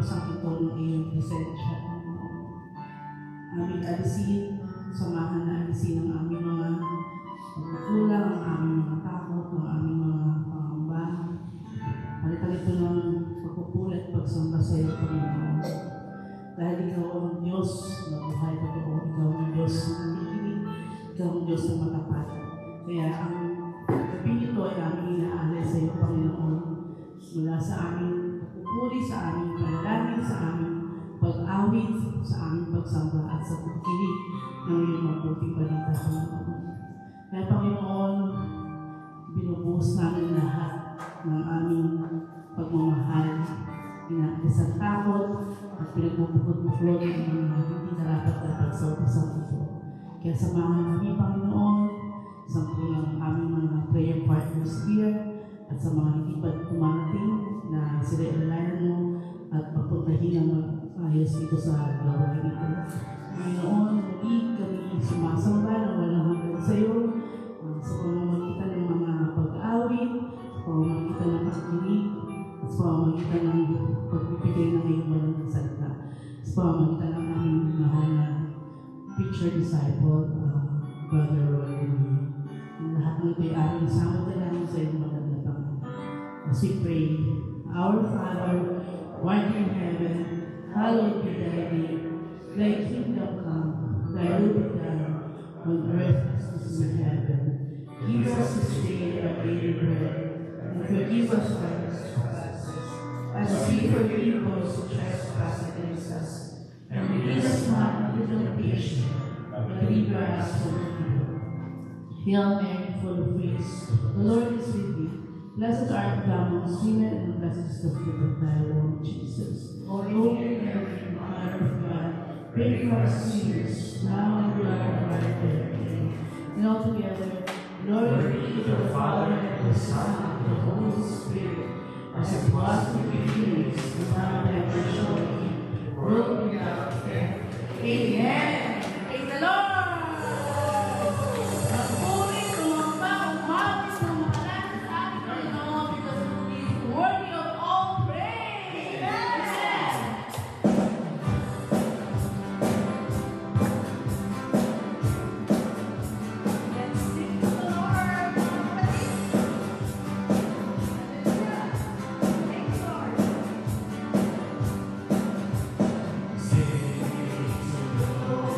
sa ito ng iyong presensya. Aming alisin, samahan na alisin ang aming mga pagkukulang, ang aming mga takot, ang aming mga pangamba. Palitan ito ng pagpupuli at pagsamba sa iyo, Panginoon. Dahil ikaw ang Diyos na buhay totoo, ikaw ang Diyos na nakikinig, ikaw ang Diyos na matapat. Kaya ang gabi ito ay aming inaalay sa iyo, Panginoon, mula sa aming pagpupuli, sa aming panalangin, sa aming pag-awit, sa aming pagsamba at sa pagkinig ng iyong mabuting balita, Panginoon. Kaya, Panginoon, binubuhos namin lahat ng aming pagmamahal, inaalis ang takot at pinagbubukod-bukod ng mga hindi karapat-dapat sa utasang ito. Kaya samahan kami, Panginoon, sa ng aming mga prayer partners here at sa mga hindi pa kumarating na sila ilalayan mo at papuntahin ang ayos dito sa gawain ito. Panginoon, muli kami sumasamba ng walang hanggan sa iyo sa pamamagitan ng mga pag-aawit, sa pamamagitan ng pakikinig, at sa pamamagitan ng pagbibigay ng iyong malang salita, sa pamamagitan ng aming mahal na picture disciple, Brother Roy. Ang lahat ng ito'y aming samot na namin sa iyong maganda Panginoon. As we pray, Our Father, who art in heaven, hallowed be thy name. Thy kingdom come, thy will be done, on earth as it is in heaven. Give us this day our daily bread, and forgive us our trespasses, as we forgive those who trespass against us. And lead us not into temptation, but deliver us from evil. Hail Mary, full of grace, the Lord is with thee. Blessed art thou amongst women, and blessed is the fruit of thy womb, Jesus. Holy Mary, Mother of God, pray for us sinners, now and at the hour of our death. And altogether, glory be to the Father, and the Son, and the Holy Spirit, as it was in the beginning, is now, and ever shall be, world without end. Amen. Praise the Lord. Sing to the Lord.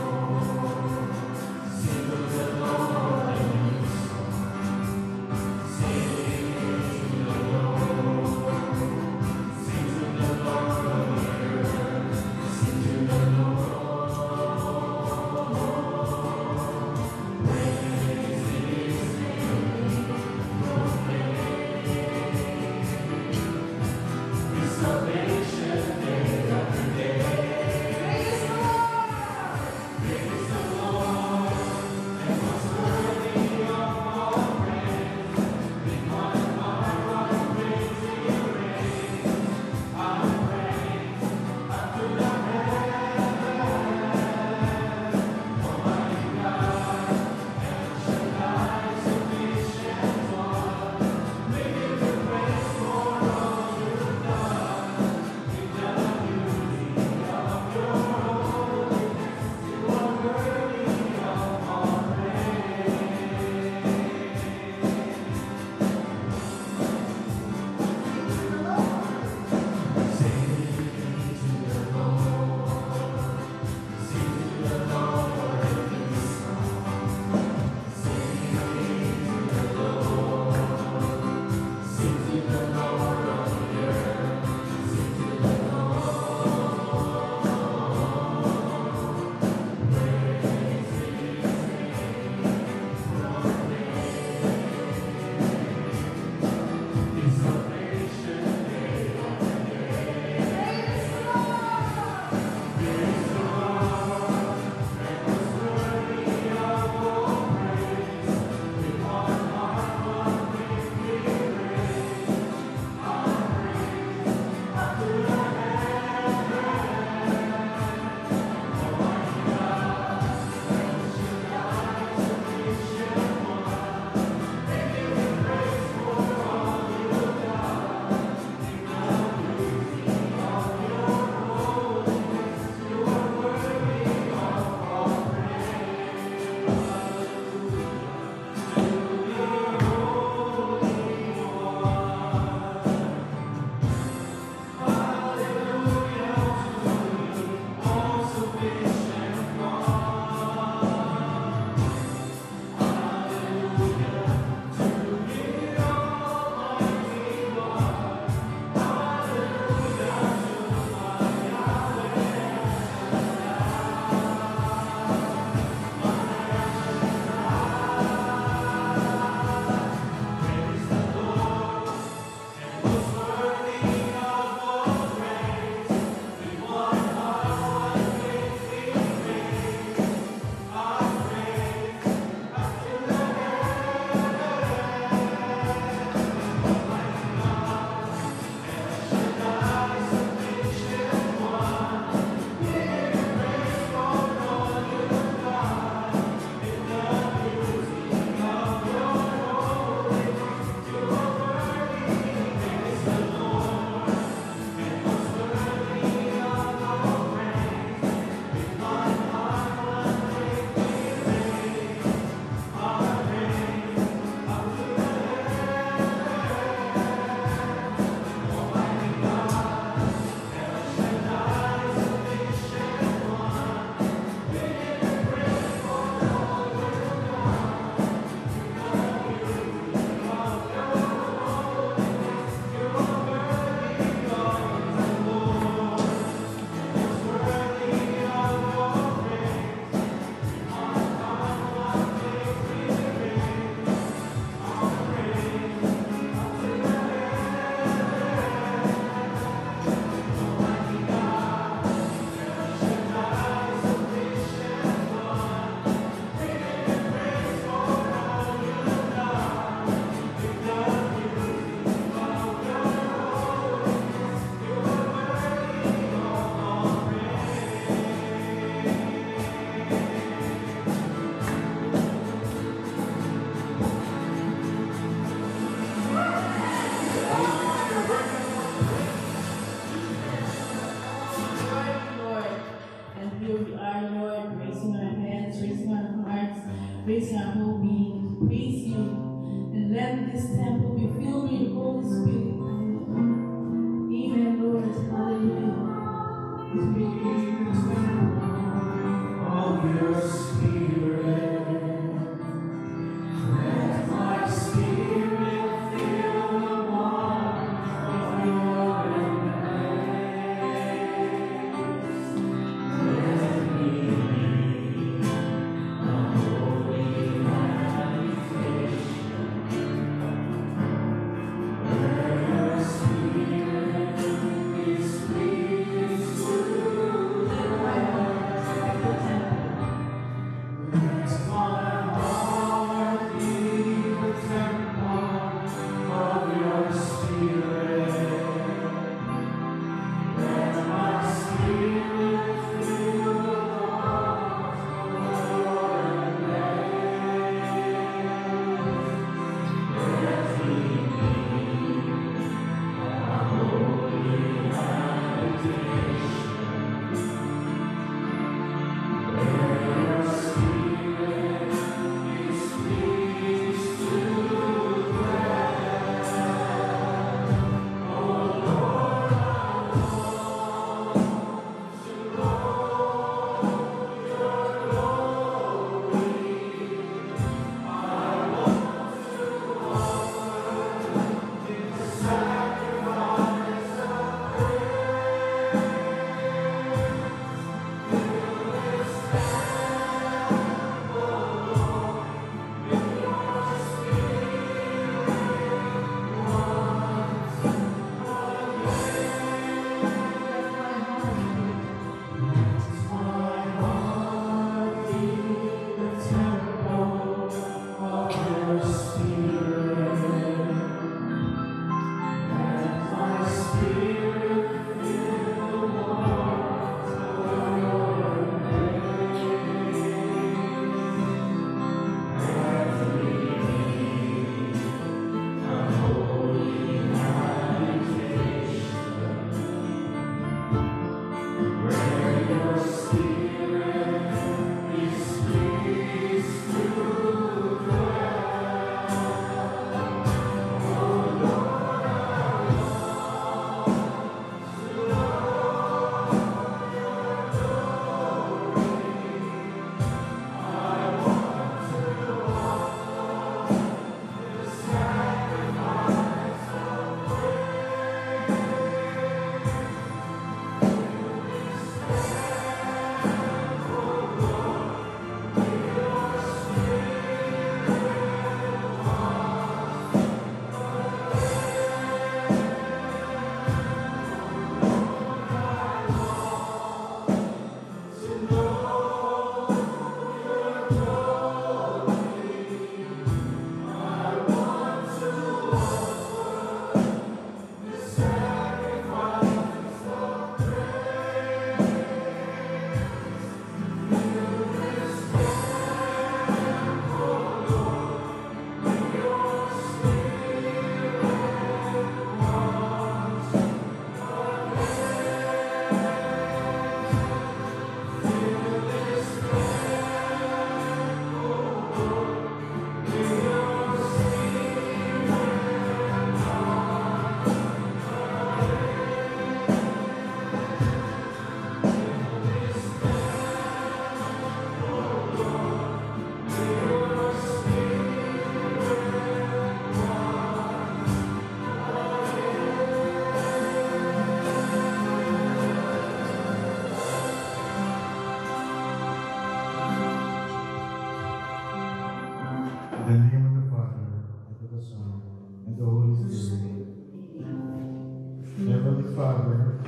Father,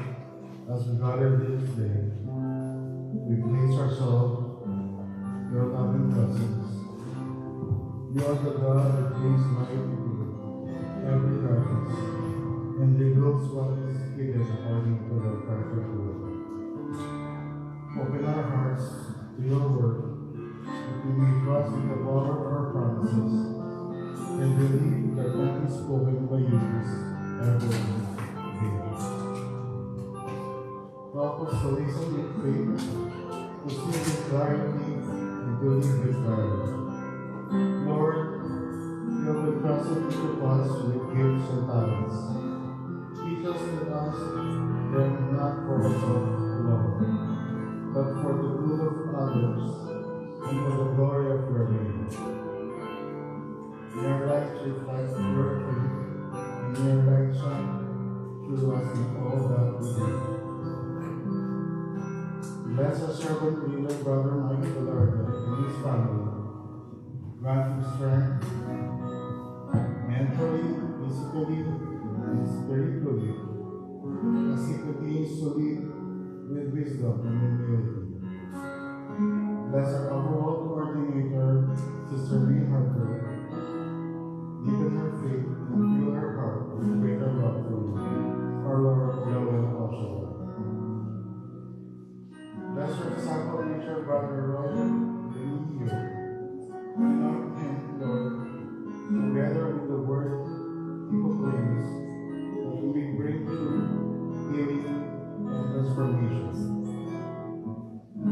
as we gather here today, we place ourselves in your loving presence. You are the God that brings light into every darkness and reveals what is hidden according to the perfect will. Open our hearts to your word, that we may trust in the power of our promises and believe that nothing spoken by you is ever failed. Help us to listen with faith, to see with clarity, and to live with courage. Lord, you have entrusted to us with gifts and talents. Teach us to ask them not for ourselves alone, but for the good of others and for the glory of your name. May our lives reflect your faith, and may your light shine through us in all that we do. Bless our servant leader, Brother Mike Velarde, and his family. Grant him strength, mentally, physically, and spiritually, as he continues to lead with wisdom and humility. Bless our overall coordinator, Sister Lee Harper. Deepen her faith and fill her heart with greater love for you, our Lord Yahweh Oshawa. Bless our disciple preacher, Brother Roy, and you. Anoint him, Lord, together with the word he proclaims, that we may bring through healing and transformation.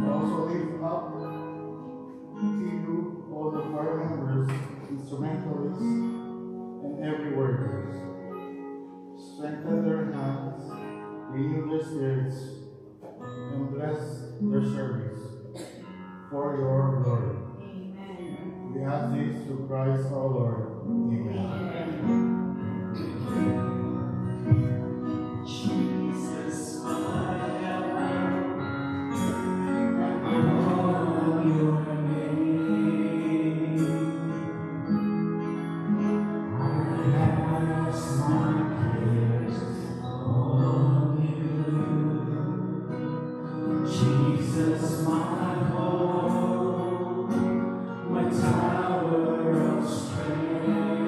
Also lift up to you all the choir members, instrumentalists, and every workers. Strengthen their hands, renew their spirits, and bless their service for your glory. Amen. We ask this through Christ our Lord. Amen. Jesus, my helper, I call your name. I cast my cares on you. Jesus, my hope, my tower of strength.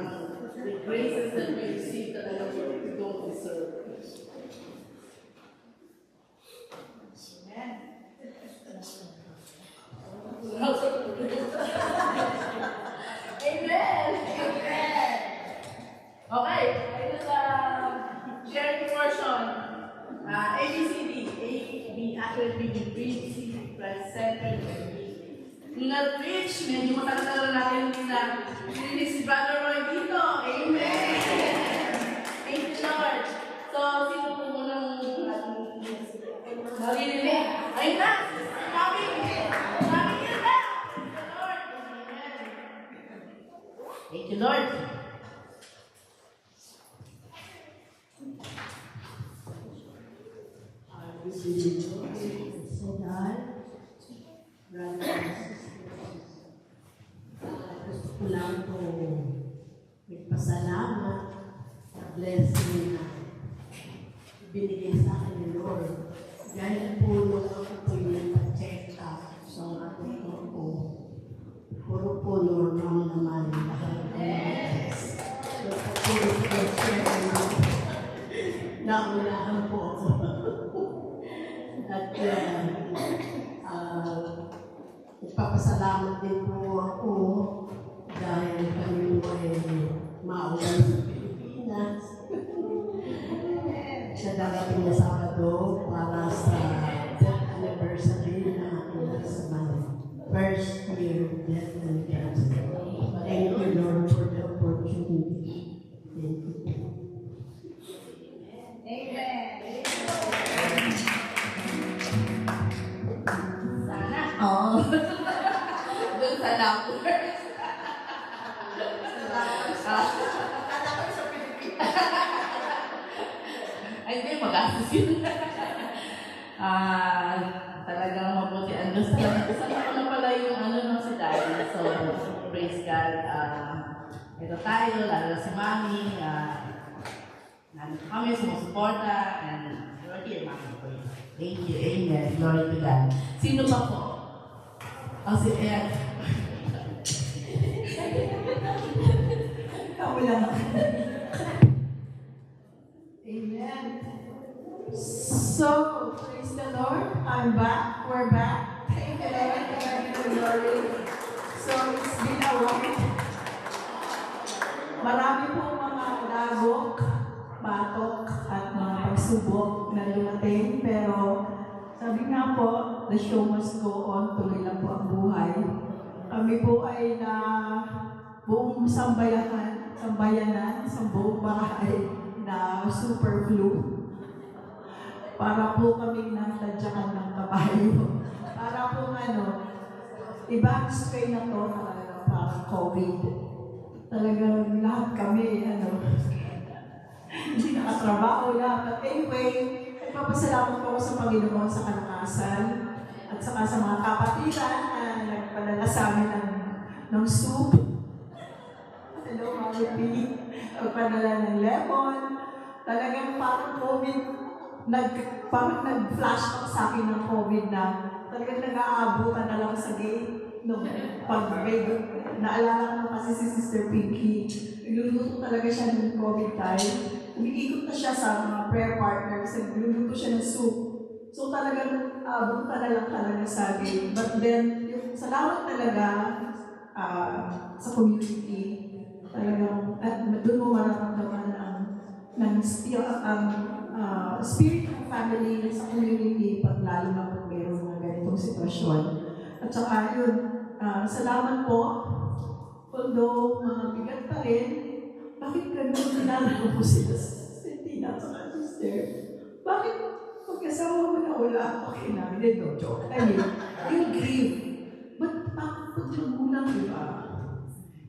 the graces that we receive talaga we don't deserve. Amen! Amen! Okay, ito sa sharing portion. ABCD. A, B, accurate, B, B, C, plus center, Nung nag-preach, medyo matagal natin na si Brother Roy dito. Amen! Thank you, Lord. So, sino po munang maririnig? Ayun na! Sabi yun na! Thank you, Lord. Amen. Thank you, Lord. Gusto ko lang po magpasalamat sa blessing na binigay sa akin ni Lord. Dahil po nung ako po yung check up sa mga doktor ko, puro po normal naman lahat ng test. So, puro po siya naunahan po ako. At nagpapasalamat din po ako dahil kami po ay maulan sa Pilipinas. Sa darating na Sabado para sa death anniversary na ating nasaman. First year death anniversary. Thank you, Lord, for the opportunity. Thank you. Amen. Oh. Doon sa numbers. Ay, hindi, mag-asus yun. Talagang mabuti ang Diyos. Kasama ko na pala yung si Daddy. So, praise God. Ito tayo, lalo na si Mami. Nandito kami, sumusuporta. And you're here, Mami. Thank you. Amen. Glory to God. Sino pa po? Si Ed. Ako lang. Amen. So, praise the Lord. I'm back. We're back. Thank you, Lord. Thank you, Lord. So, it's been a while. Marami pong mga dagok, patok, at mga pagsubok na dumating. Pero, sabi nga po, the show must go on. Tuloy lang po ang buhay. Kami po ay na buong sambayanan, sa buong bahay na super flu. Para po kami natadyakan ng kabayo. Para po ibang strain na to parang COVID. Talagang lahat kami, hindi nakatrabaho lahat. But anyway, nagpapasalamat po ako sa Panginoon sa kalakasan at saka sa mga kapatiran na nagpadala sa amin ng soup. Hello, Mami P. Nagpadala ng lemon. Talagang parang COVID, parang nag-flash up sa akin ng COVID na talagang nag-aabutan na lang sa gate nung pag-break. Naalala ko kasi si Sister Pinky. Nagluluto talaga siya ng COVID time. Umiikot na siya sa mga prayer partners. Nagluluto siya ng soup. So talagang abutan na lang talaga sa gate. But then, yung salamat talaga sa community. Talagang, at doon mo mararamdaman ng spirit ng family sa community pag lalo na pag mayroong mga ganitong sitwasyon. At saka yun, salamat po. Although mga bigat pa rin, bakit ganun nilalaro po sila sa Tina at saka sister? Bakit pagkasama mo na wala? Okay na, hindi, no joke. I mean, yung grief. Ba't takot yung gulang, di ba?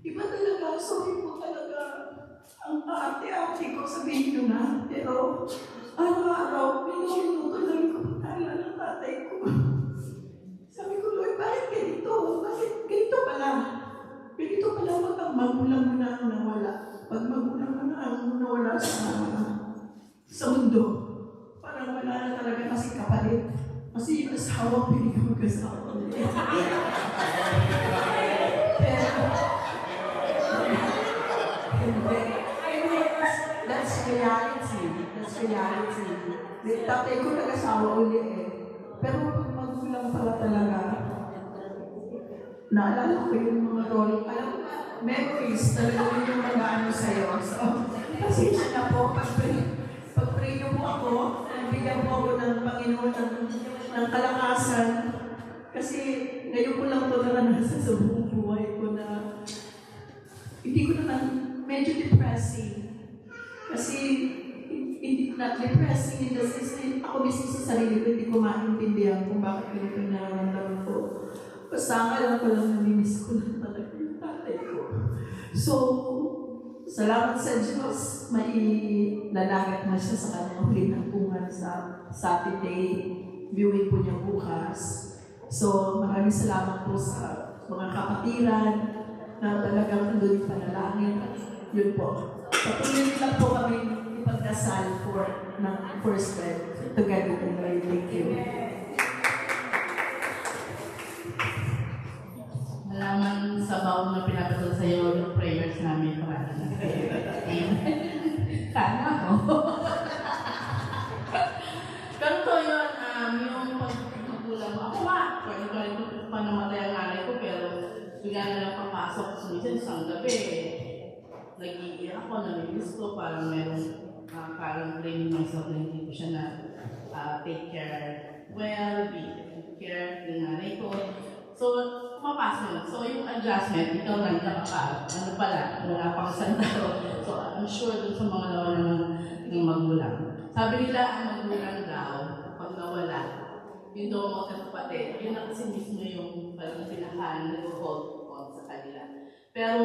Iba talaga, sorry po talaga. Ang ate-ate ko sabihin nyo na, pero araw-araw, minuto lang ko pagkala ng tatay ko. Sabi ko, Lord, bakit ganito? Bakit ganito pala? Ganito pala pag magulang mo na ang nawala. Pag magulang mo na ang nawala sa mundo, parang wala na talaga kasi kapalit. Kasi yung asawa, pinig ko mag-asawa. Pero, asawa uli eh. Pero pag magulang pala talaga, naalala ko yung mga role. Alam mo, memories talaga yung mga ano sa'yo. So, pasensya na po. Pag-pray niyo po ako, bigyan po ako ng Panginoon ng kalakasan. Kasi ngayon ko lang ito naranasan sa buong buhay ko na hindi ko naman medyo depressing. Kasi hindi na depressing in the sense na ako mismo sa sarili ko, hindi ko maintindihan kung bakit ganito yung nararamdaman ko. Basta alam ko lang namimiss ko lang talaga yung tatay ko. So, salamat sa Diyos, may lalagat na siya sa kanyang pinagpungan sa Saturday. Viewing po niya bukas. So, maraming salamat po sa mga kapatiran na talagang nandun yung panalangin. Yun po. Patuloy lang po kami ipagdasal ng first bed. Together with my thank you. Malaman sa bawang na pinapatol sa iyo yung prayers namin para na. Sana ako. Pero to yun, yung pagkukulang mo. Ako nga, pwede pa namatay ang nanay ko, pero bigla na lang papasok. Sumisan isang gabi, nag-iiyak ako, namimiss ko, parang parang blaming myself na hindi ko siya na take care well, be care ng nanay ko. So, pumapasok yun. So, yung adjustment, ikaw lang ano pala, wala pang sandalo. So, I'm sure dun sa mga nawalan ng magulang. Sabi nila, ang magulang daw, pag nawala, yung daw mga kapatid, yun na kasi mismo yung parang pinahan, nag-hold on sa kanila. Pero,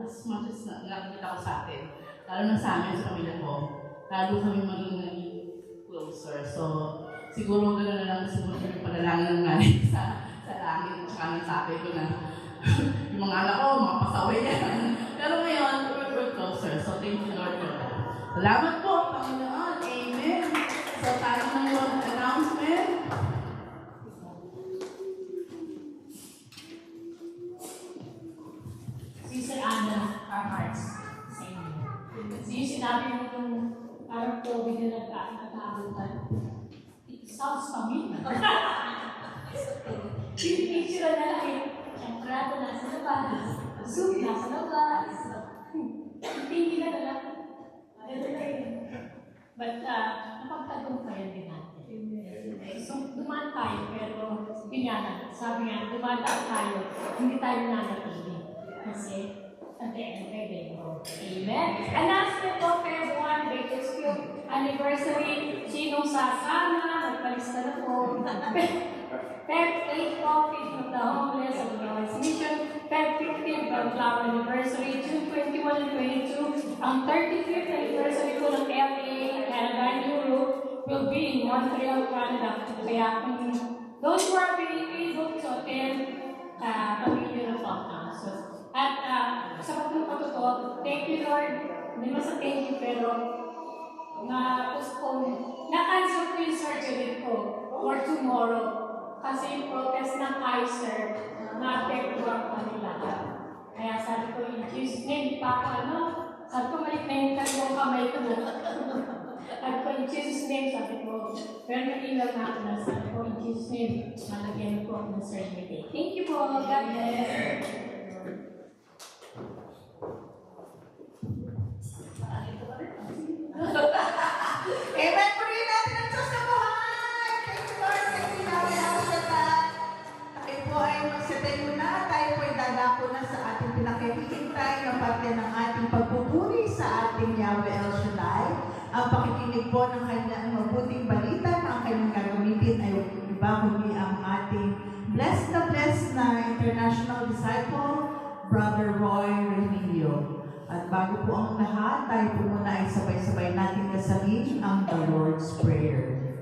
as much as nakikita ko sa atin, lalo na sa amin, sa pamilya ko, lalo kami maging closer. So, siguro gano'n na lang siguro yung panalangin ng nanay sa langit at saka ng tatay ko na yung mga anak ko, mga pasaway yan. Pero ngayon, we're closer. So, thank you, Lord, for that. Salamat po, Panginoon. Amen. So, tayo ng announcement. Sister Anna Carharts, sa inyo. Kasi yung sinabi mo yung parang COVID na nagkakatabutan. It sounds familiar. Yung picture na lang eh. Ang prato nasa labas. Soup nasa labas. Hindi na lang. But napagtagumpayan din natin. So, dumaan tayo, pero yun nga, sabi nga, dumaan tayo, hindi tayo nanatili. Kasi, at the end of the day, amen? Announcement po kay everyone, Bakersfield anniversary, sinong sasama, magpalista na po. Feb 8 Coffee from the Homeless of the Lord's Mission, Feb 15 from Flower Anniversary, June 21 and 22, ang 35th anniversary po ng LA and Europe will be in Montreal, Canada. Kaya kung those who are being able to attend, pamilya ng Panginoon. So, at sa pagpapatuto, thank you Lord, hindi mo sa thank you, pero na-cancel ko yung surgery ko for tomorrow. Kasi yung protest ng Kaiser, na-apektuhan ko nila. Kaya sabi ko, in Jesus' name, pa ako, sabi ko, malik na yung tatlong kamay ko. Sabi ko, in Jesus' name, sabi ko, pero nag-email na ako na, sabi ko, in Jesus' name, malagyan ko ako ng surgery. Thank you po, God bless. Amen po rin natin ang Diyos na buhay! Thank you, Lord. Thank you, Yahweh El-Shaddai. Tayo po ay magsitayo na. Tayo po ay dadako na sa ating pinakihintay na parte ng ating pagpupuri sa ating Yahweh El-Shaddai. Ang pakikinig po ng kanyang mabuting balita na ang kanyang gagamitin ay iba kundi ang ating blessed na international disciple, Brother Roy Remilio. At bago po ang lahat, tayo po muna ay sabay-sabay natin kasabihin ang the Lord's Prayer.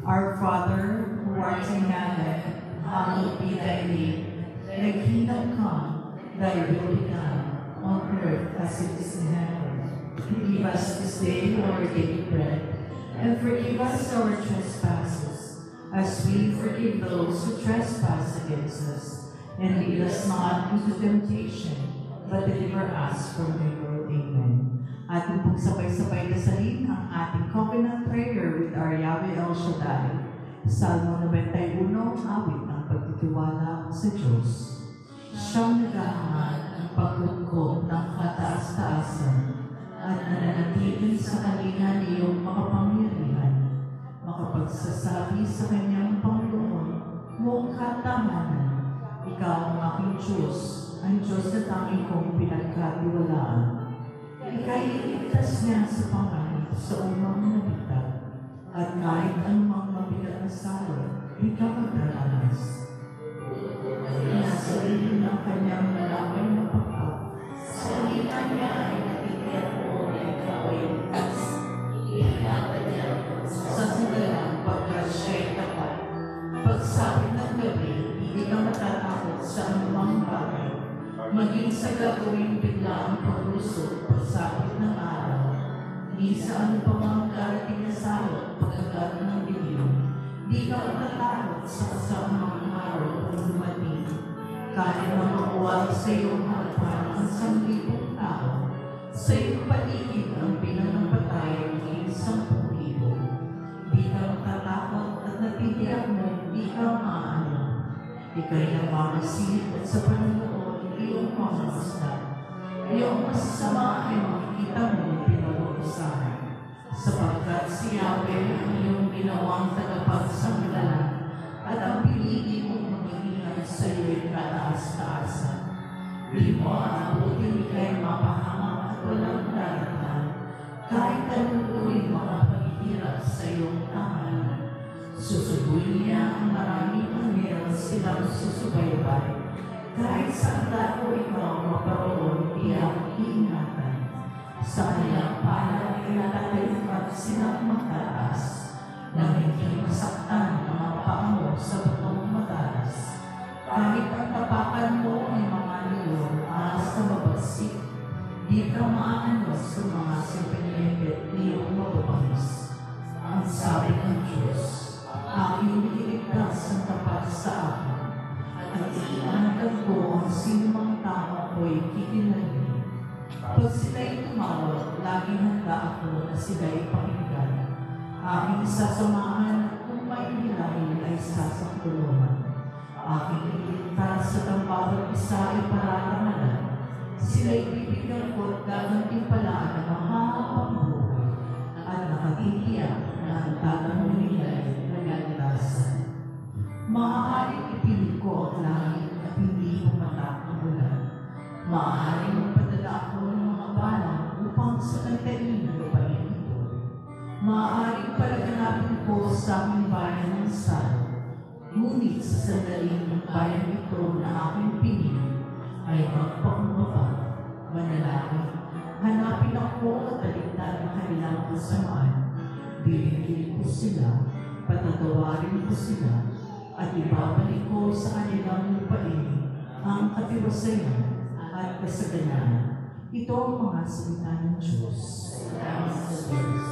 Our Father, who art in heaven, hallowed be thy name. Thy kingdom come, thy will be done, on earth as it is in heaven. Give us this day our daily bread, and forgive us our trespasses, as we forgive those who trespass against us. And lead us not into temptation, but deliver us from evil. Amen. Ating pong sabay-sabay dasalin ang ating covenant prayer with our Yahweh El Shaddai. Salmo 91, awit ng pagtitiwala sa Diyos. Siyang nag-aahad ang paglungkot ng kataas-taasan at nananatiling sa kalinga niyong makapangyarihan, makapagsasabi sa kanyang Panginoon, mong katamanan, ikaw ang aking Diyos, ang Diyos na tanging kong pinagkatiwalaan. Ika'y iligtas niya sa panganib sa umang nabitag, at kahit anumang mabigat na salot, di ka magdaranas. Nasarili ng kanyang malamay na pagkat, sa halina niya ay natitiyak mo na ikaw ay ligtas. Iingapan niya sa sigalang pagkat siya'y tapat. Pagsapit ng gabi, hindi ka matatakot sa anumang bagay. Maging sa gagawing bigla ang paglusot, pagsapit ng araw. Di sa ano pa mga karating na salot, pagkagat ng dilim. Di ka matatakot sa kasamang araw kung dumating. Kahit na makuwag sa iyong harapan ang 1,000 tao, sa iyong paligid ang pinanapatay ng 10,000. Di ka matatakot at natitiyak mo, di ka maano. Ika'y namamasid at sa pananood, iyong mamasdan. Iyong masasama ay makikita mo pinag-uusahan. Sapagkat si Yahweh ang iyong ginawang tagapagsanggalan at ang pinili mong mag-iingat sa iyo'y kataas-taasan. Di mo aabutin ika'y mapahamak at walang daratan, kahit anong uri mga paghihirap sa iyong tahanan. Susubuin niya ang maraming anghel silang susubaybay. Kahit sa dako ikaw maparoon, tiyak ingatan. Sa kanilang palad ay natatayukat silang mataas, nang hindi masaktan ang mga paa mo sa batong mataas. Kahit ang tapakan mo ay mga leon, alas na mabagsik, di ka maanos sa mga sipinipit niyong mababangis. Ang sabi ng Diyos, aking iligtas ang tapat sa akin, at iinangan ko ang sinumang tao ko'y kikinalin. Pag sila'y tumawag, laging handa ako na sila'y pakinggan. Aking sasamahan at kung may hilahin ay sasaktulungan. Aking iligtas at ang bawat isa ay pararangalan. Sila'y bibigyan ko at gagantimpalaan ang mahabang buhay at nakatitiyak na ang tatanong nila ay nagagalasan. Maaaring ipinit ko ang langit at hindi pumatak ang ulan. Maaaring magpadala ako ng mga balang upang sa kantayin ng lupain ito. Maaaring palaganapin ko sa aming bayan ng salo. Ngunit sa sandaling ng bayan ito na aking pinili ay magpakumbaba, manalangin. Hanapin ako at taligtan ang kanilang kasamaan. Bibigyan ko sila, patatawarin ko sila, at ibabalik ko sa kanilang lupain ang katiwasayan at kasaganahan. Ito ang mga salita ng Diyos. Salamat sa Diyos.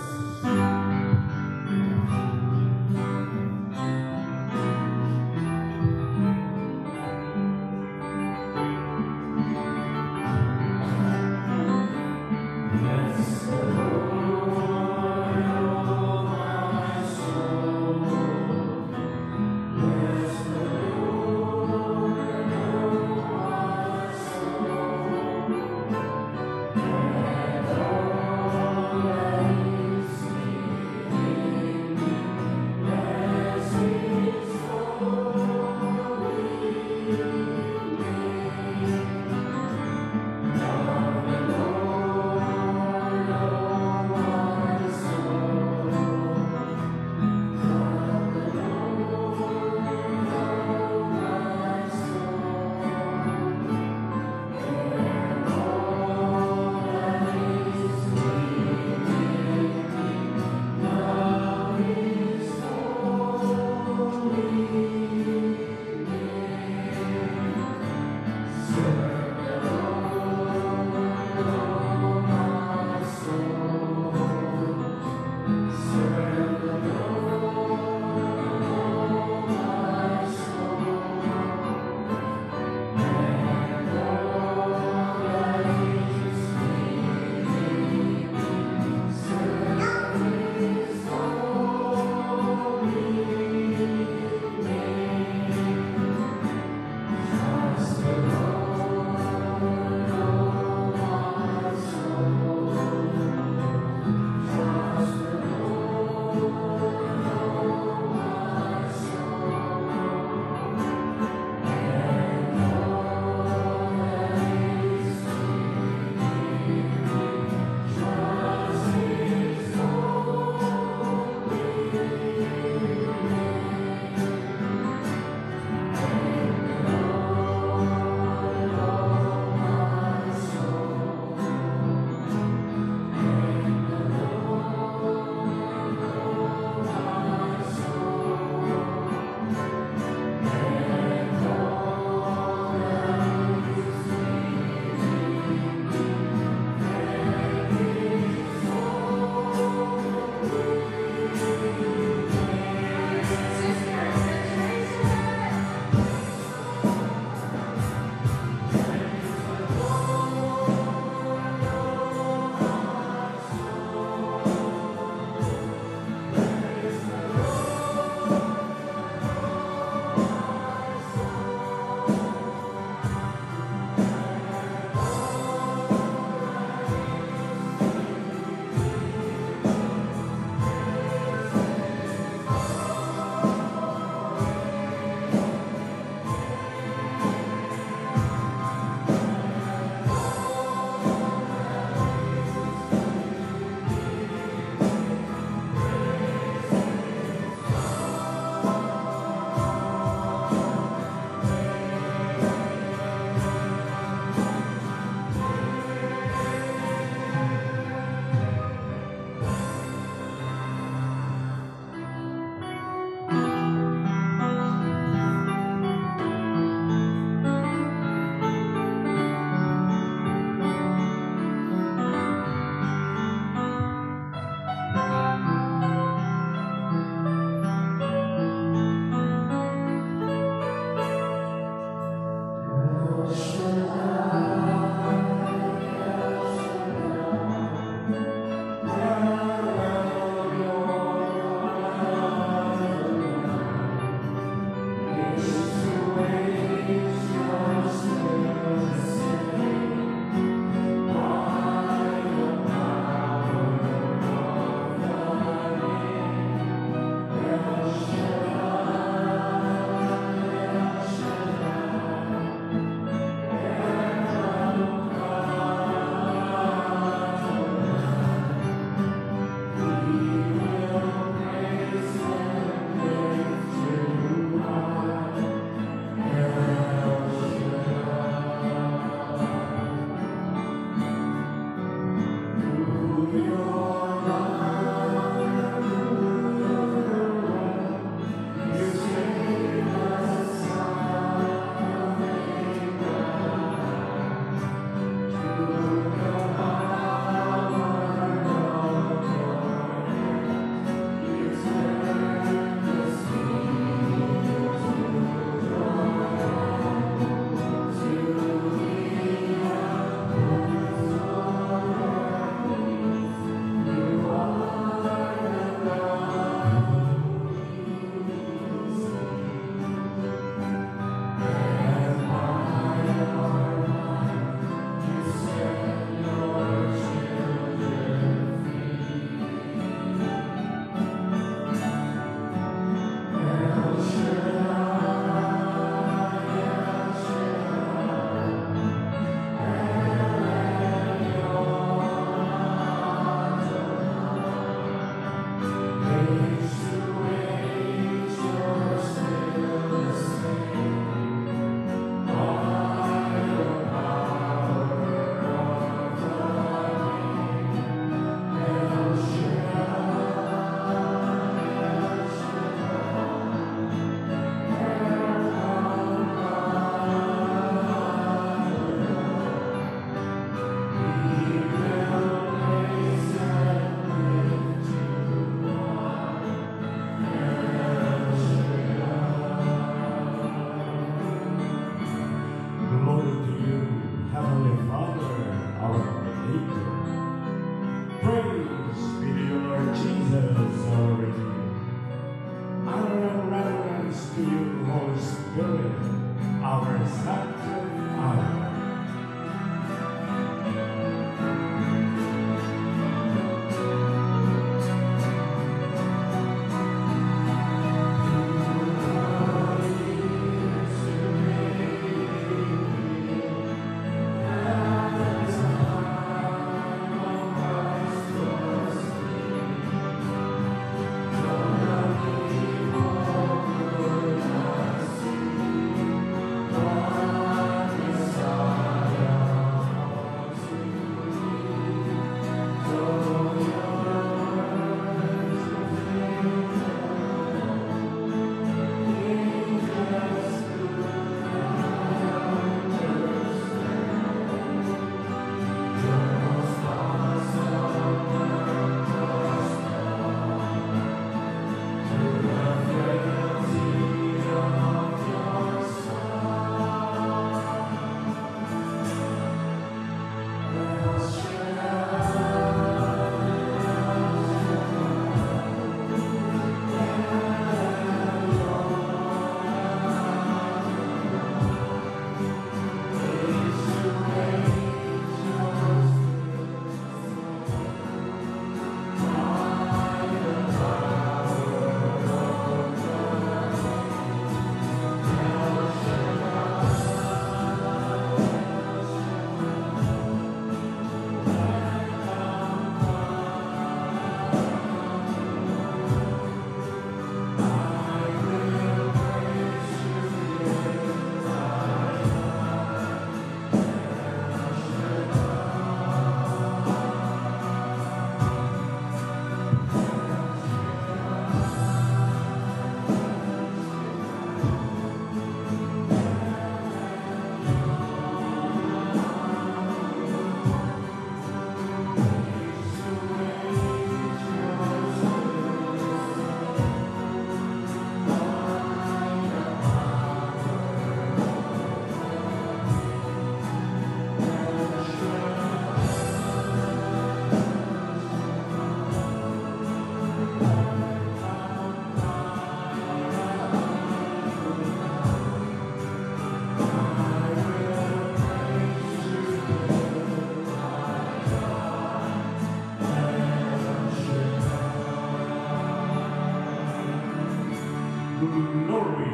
glory,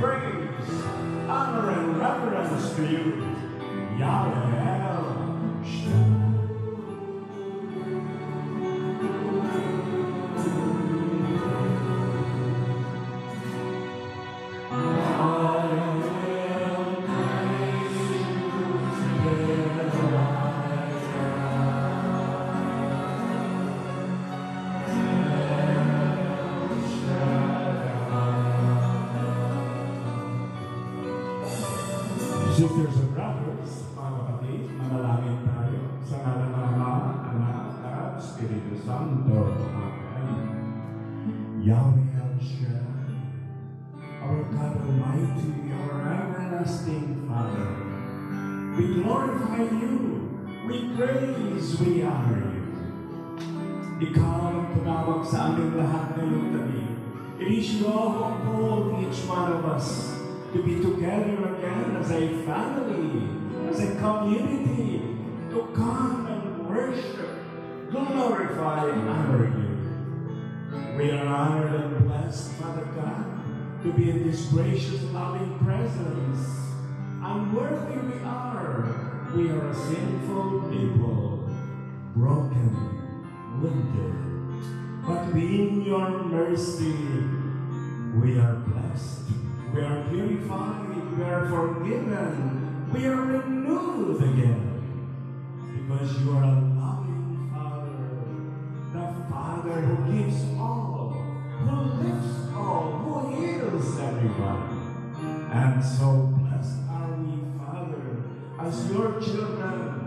praise, honor, and reverence to you, Yahweh El Shaddai. Sisters and brothers, mga kapatid, manalangin tayo sa ngalan ng Ama, Anak, at Espiritu Santo. Amen. Yahweh El Shaddai, our God Almighty, our everlasting Father, we glorify you, we praise, we honor you. Ikaw ang tumawag sa aming lahat ngayong gabi. It is you who called each one of us to be together again as a family, as a community, to come and worship, glorify, and honor you. We are honored and blessed, Father God, to be in this gracious, loving presence. Unworthy we are. We are a sinful people, broken, wounded. But in your mercy, we are blessed. We are purified, we are forgiven, we are renewed again. Because you are a loving Father, the Father who gives all, who lifts all, who heals everyone. And so blessed are we, Father, as your children,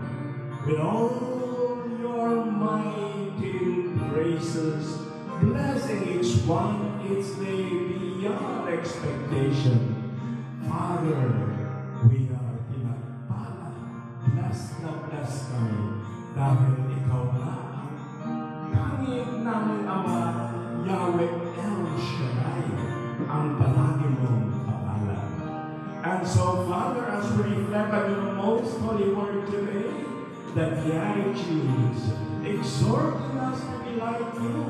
with all your mighty graces, blessing each one its day beyond expectation. Father, we are pinagpala, blessed na blessed kami, dahil ikaw na ang tanging naming Ama, Yahweh El Shaddai, ang palagi mong kapalan. And so, Father, as we reflect on your most holy word today, the Beatitudes, exhorting us to be like you,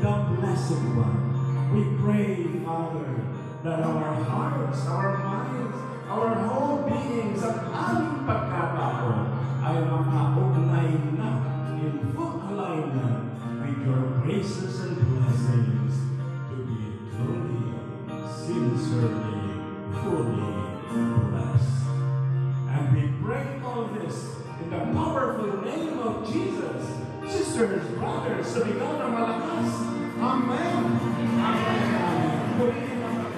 the Blessed One. We pray, Father, that our hearts, our minds, our whole beings, at aming pagkatao ay makaugnay na in full alignment with your graces and blessings to be truly, sincerely, fully blessed. And we pray all this in the powerful name of Jesus. Sisters, brothers, sa ligaw ng malakas. Amen. Amen. Purihin ang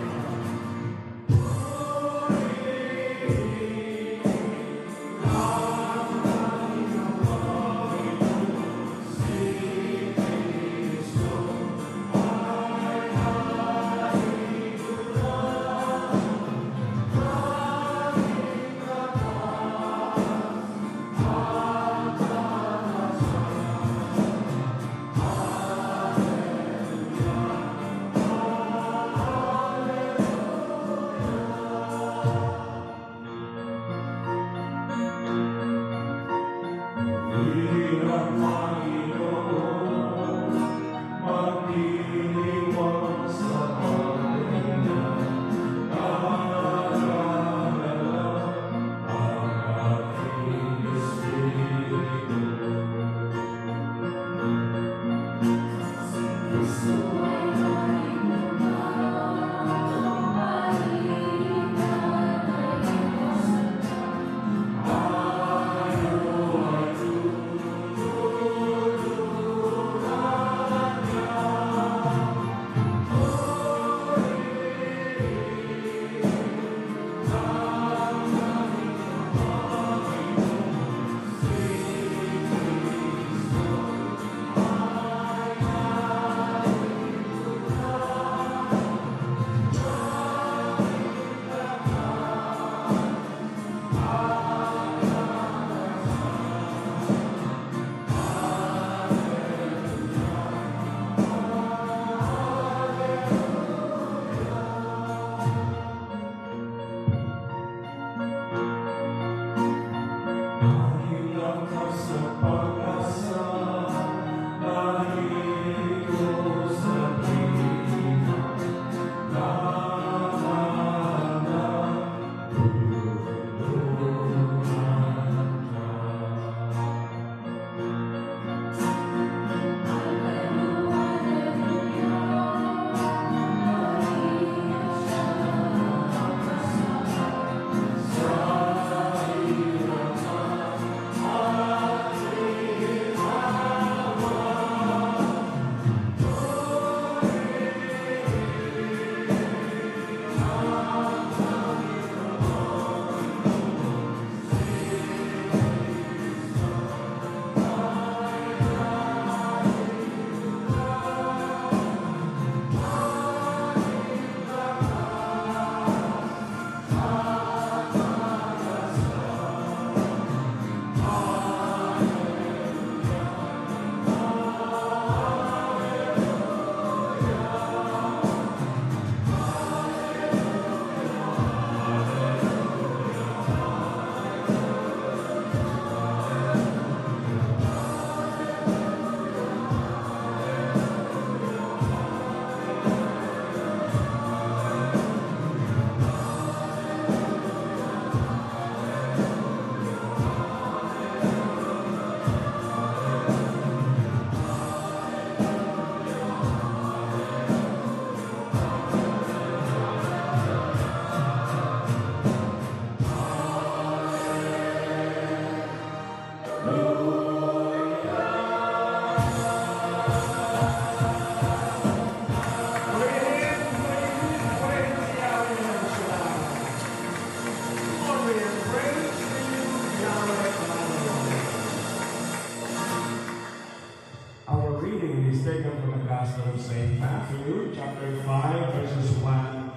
Our reading is taken from the Gospel of St. Matthew, chapter 5, verses 1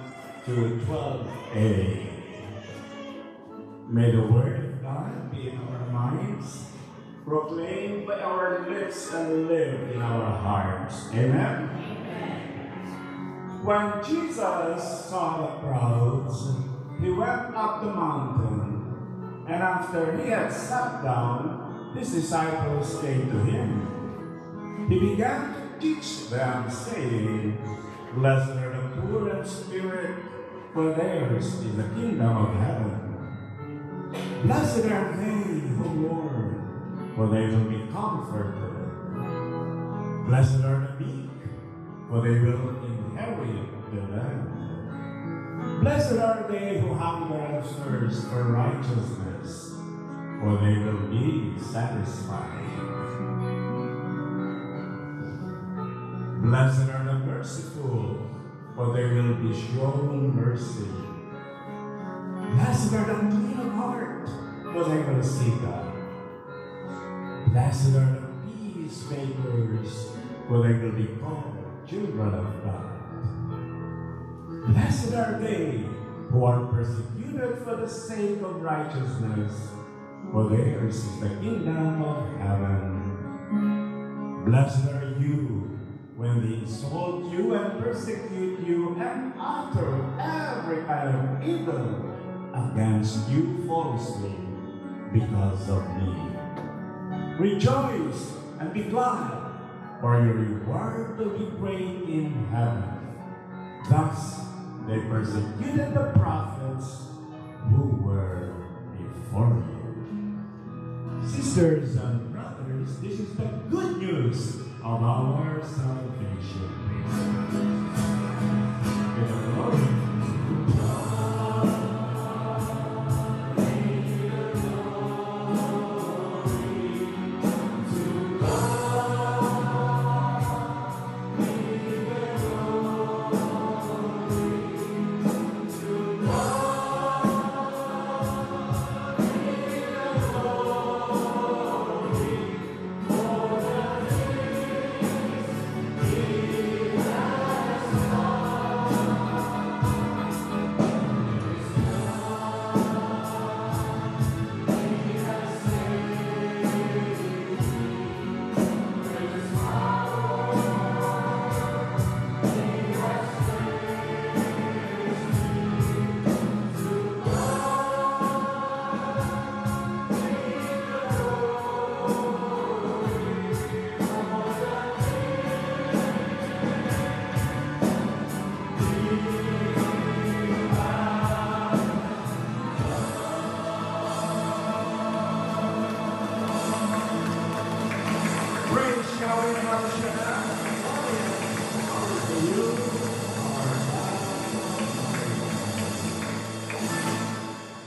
to 12a. May the word of God be in our minds, proclaimed by our lips, and live in our hearts. Amen? When Jesus saw the crowds, he went up the mountain, and after he had sat down, his disciples came to him. He began to teach them, saying, "Blessed are the poor in spirit, for theirs is the kingdom of heaven. Blessed are they who mourn, for they will be comforted. Blessed are the meek, for they will inherit the land. Blessed are they who hunger and thirst for righteousness, for they will be satisfied. Blessed are the merciful, for they will be shown mercy. Blessed are the clean of heart, for they will see God. Blessed are the peacemakers, for they will be called children of God. Blessed are they who are persecuted for the sake of righteousness, for theirs is the kingdom of heaven. Blessed are you when they insult you and persecute you and utter every kind of evil against you falsely because of me. Rejoice and be glad, for your reward will be great in heaven. Thus they persecuted the prophets who were before you." Sisters and brothers, this is the good news of our salvation. May the glory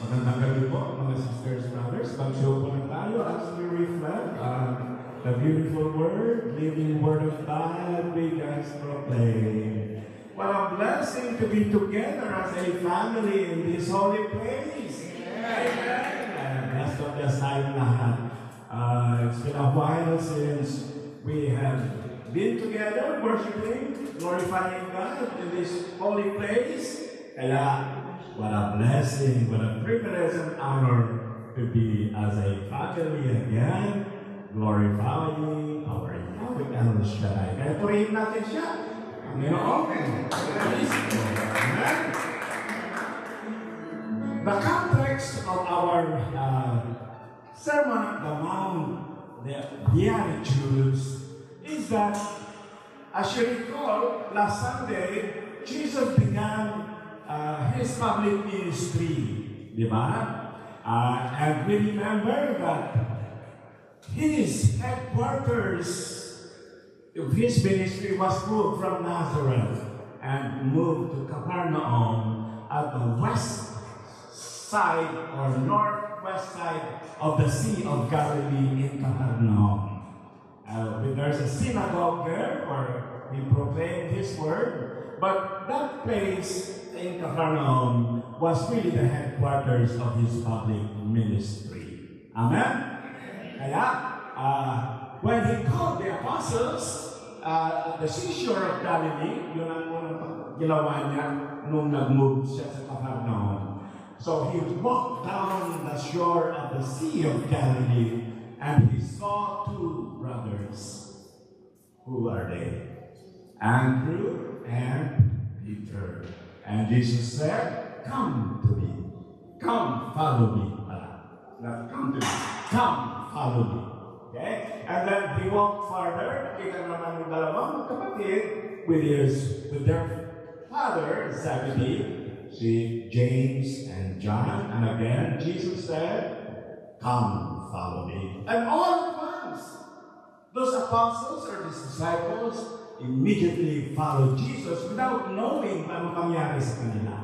Magandang gabi po, mga sisters, brothers. Magsiupo na tayo as we reflect on the beautiful word, living word of God we guys proclaim. What a blessing to be together as a family in this holy place. Amen. Blessed of the side lahat. It's been a while since we have been together worshiping, glorifying God in this holy place. Kaya, what a blessing, what a privilege and honor to be as a family again, glorifying our Yahweh El Shaddai. Kaya purihin natin siya. Panginoon. Amen. The context of our Sermon on the Mount, the Beatitudes, is that, as you recall, last Sunday, Jesus began his public ministry, di ba? And we remember that his headquarters of his ministry was moved from Nazareth and moved to Capernaum at the west side or northwest northwest side of the Sea of Galilee in Capernaum. There's a synagogue there where he proclaimed his word, but that place in Capernaum was really the headquarters of his public ministry. Amen? Kaya, when he called the apostles at the seashore of Galilee, yun ang unang ginawa niya nung nag-move siya sa Capernaum. So he walked down the shore of the Sea of Galilee and he saw two brothers. Who are they? Andrew and Peter. And Jesus said, "Come to me. Come, follow me." Not come to me. Come, follow me. Okay? And then he walked farther. Nakita naman yung dalawang kapatid with their father, Zebedee, see James and John. And again, Jesus said, "Come, follow me." And all at once, those apostles or these disciples immediately followed Jesus without knowing ano mangyari sa kanila.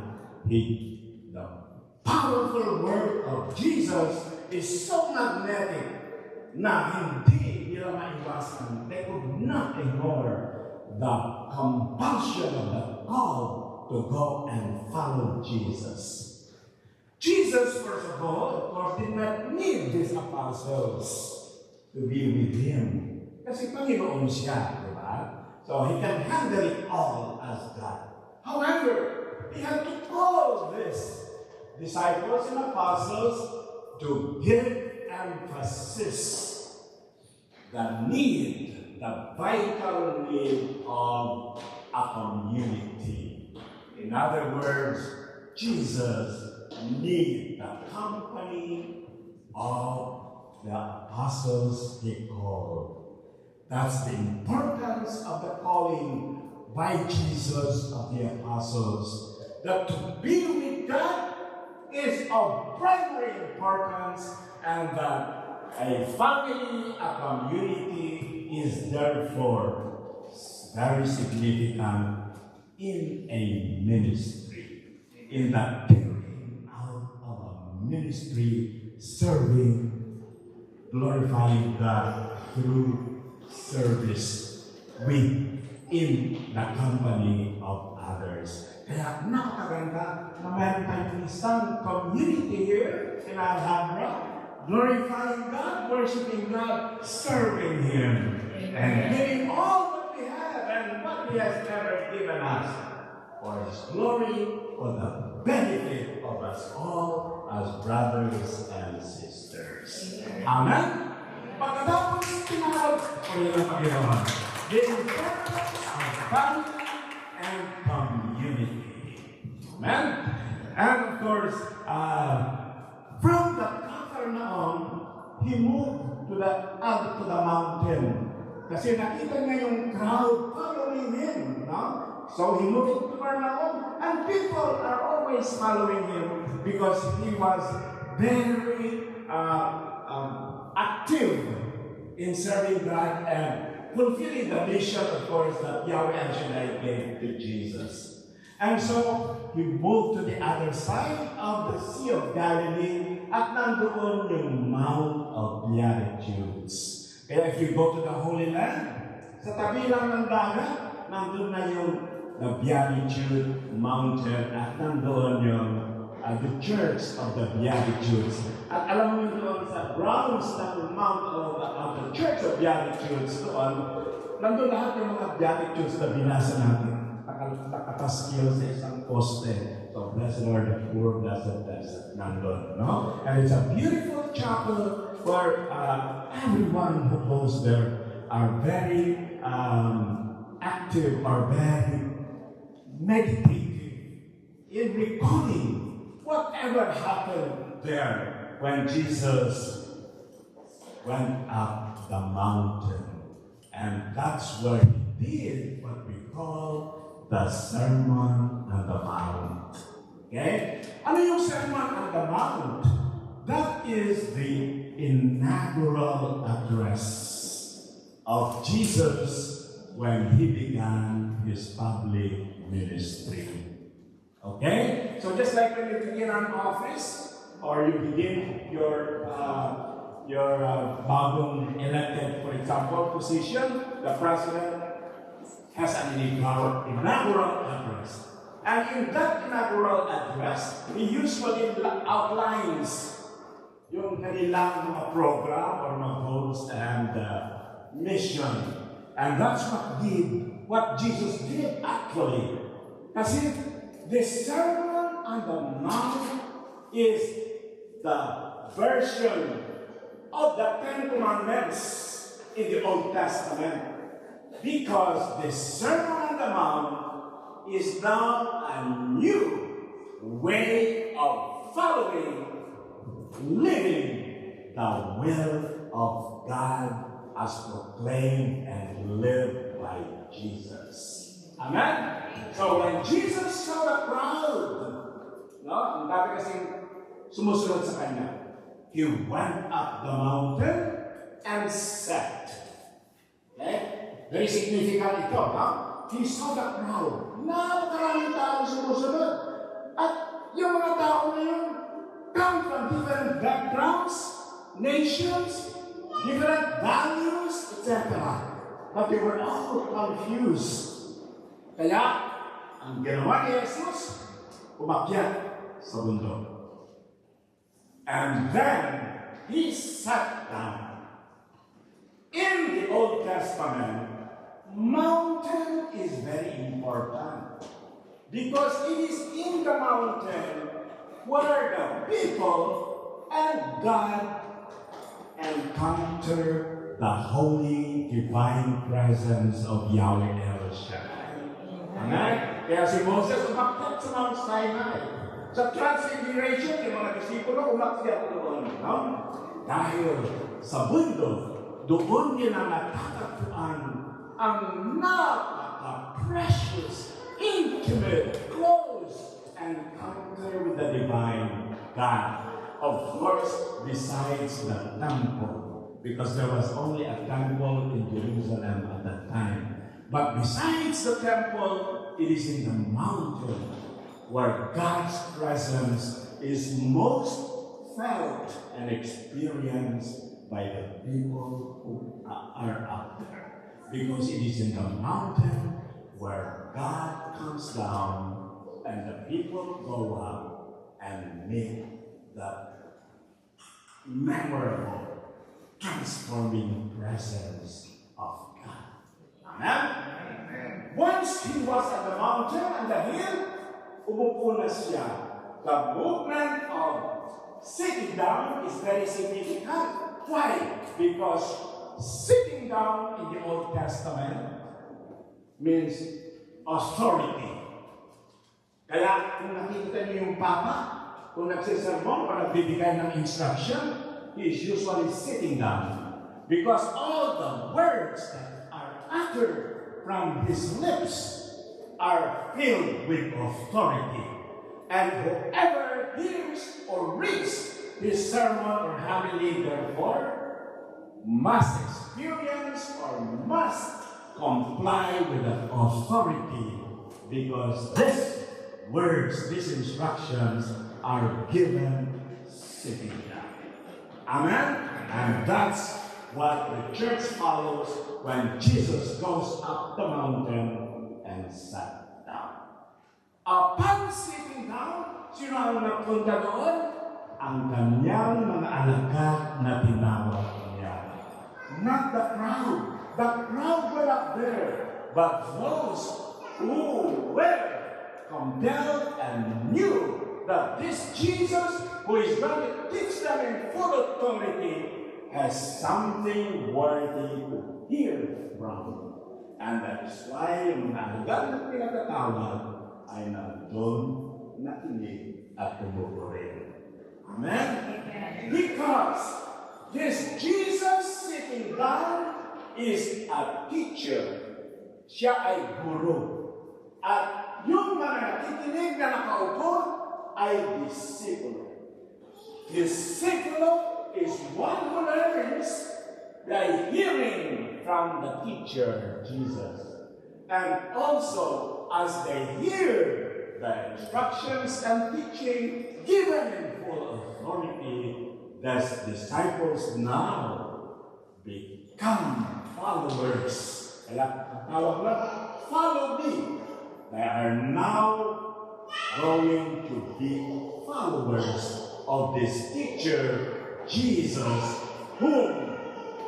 The powerful word of Jesus is so magnetic na hindi nila maiwasan. They could not ignore the compulsion of the call to go and follow Jesus. Jesus, first of all, of course, did not need these apostles to be with him. Kasi Panginoon siya, di ba? So he can handle it all as God. However, he had to call these disciples and apostles to give emphasis the need, the vital need of a community. In other words, Jesus needed the company of the apostles he called. That's the importance of the calling by Jesus of the apostles. That to be with God is of primary importance, and that a family, a community is therefore very significant in a ministry, in the carrying out of a ministry, serving, glorifying God through service within the company of others. Kaya napakaganda na meron tayong isang community here in Alhambra, glorifying God, worshiping God, serving Him, and giving all what we have and what He has never given us for His glory, for the benefit of us all as brothers and sisters. Amen? Pagkatapos tinawag, ulit ang Panginoon, the importance of family and community. Amen? And of course, from the Capernaum, he moved to the mountain. Kasi nakita niya yung crowd following him. No? So he moved to Capernaum, and people are always following him because he was very active in serving God and fulfilling the mission, of course, that Yahweh El Shaddai gave to Jesus. And so, he moved to the other side of the Sea of Galilee at nandoon yung Mount of Beatitudes. Kaya if you go to the Holy Land, sa tabi lang ng dagat, nandoon na yung the Beatitude Mountain at nandoon yung the Church of the Beatitudes. At alam mo doon sa grounds ng Mount of the Church of Beatitudes doon, nandun lahat yung mga Beatitudes na binasa natin. Nakataskil sa isang poste. So, blessed Lord, the poor, blessed, nandun. No? And it's a beautiful chapel where everyone who goes there are very active or very meditative in recalling whatever happened there when Jesus went up the mountain. And that's where he did what we call the Sermon on the Mount. Okay? Ano yung Sermon on the Mount? That is the inaugural address of Jesus when he began his public ministry. Okay? So just like when you begin an office, or you begin your bagong elected, for example, position, the president has an inaugural address. And in that inaugural address, he usually outlines yung kanilang mga program or mga goals and mission. And that's what Jesus did actually. Kasi the Sermon on the Mount is the version of the Ten Commandments in the Old Testament. Because the Sermon on the Mount is now a new way of following, living the will of God as proclaimed and lived by Jesus. Amen? So when Jesus saw the crowd, ang dami kasing sumusunod sa kanya, he went up the mountain and sat. Okay? Very significant ito, He saw the crowd. Napakaraming tao sumusunod. At yung mga tao na yun, come from different backgrounds, nations, different values, etc. But they were all confused. Kaya, ang ginawa ni Jesus, umakyat sa bundok. And then, he sat down. In the Old Testament, mountain is very important because it is in the mountain where the people and God encounter the holy divine presence of Yahweh El Shaddai. Amen? Kaya si Moses umakyat sa Mount Sinai. Sa Transfiguration, yung mga disipulo umakyat doon. Dahil sa bundok, doon nila natatagpuan ang napaka-precious, intimate, close encounter with the divine God. Of course, besides the temple, because there was only a temple in Jerusalem at that time. But besides the temple, it is in the mountain where God's presence is most felt and experienced by the people who are out there. Because it is in the mountain where God comes down and the people go up and meet the memorable, transforming presence of God. Amen? Once he was at the mountain and the hill, umupo na siya. The movement of sitting down is very significant. Why? Because sitting down in the Old Testament means authority. Kaya kung nakikita niyo yung Papa, kung nagsisermon o nagbibigay ng instruction, he is usually sitting down. Because all the words that are uttered from his lips are filled with authority. And whoever hears or reads his sermon or homily, therefore, must experience or must comply with the authority, because these words, these instructions are given sitting down. Amen? And that's what the church follows when Jesus goes up the mountain and sat down. Upon sitting down, sino ang napunta doon? Ang kanyang mga alagad na tinawag niya. Not the crowd. The crowd were up there. But those who were compelled and knew that this Jesus, who is going to teach them in full authority, has something worthy to hear from. And that is why yung mga alagad na pinatatawag ay nandun nakinig at tumutuloy. Amen? Because this Jesus sitting down is a teacher. Siya ay guru. At yung mga nakikinig na nakaupo ay disipulo. Disipulo is one who learns by hearing from the teacher, Jesus. And also, as they hear the instructions and teaching given in full full authority, the disciples now become followers. Kaya ang tawag na, follow me. They are now going to be followers of this teacher, Jesus, whom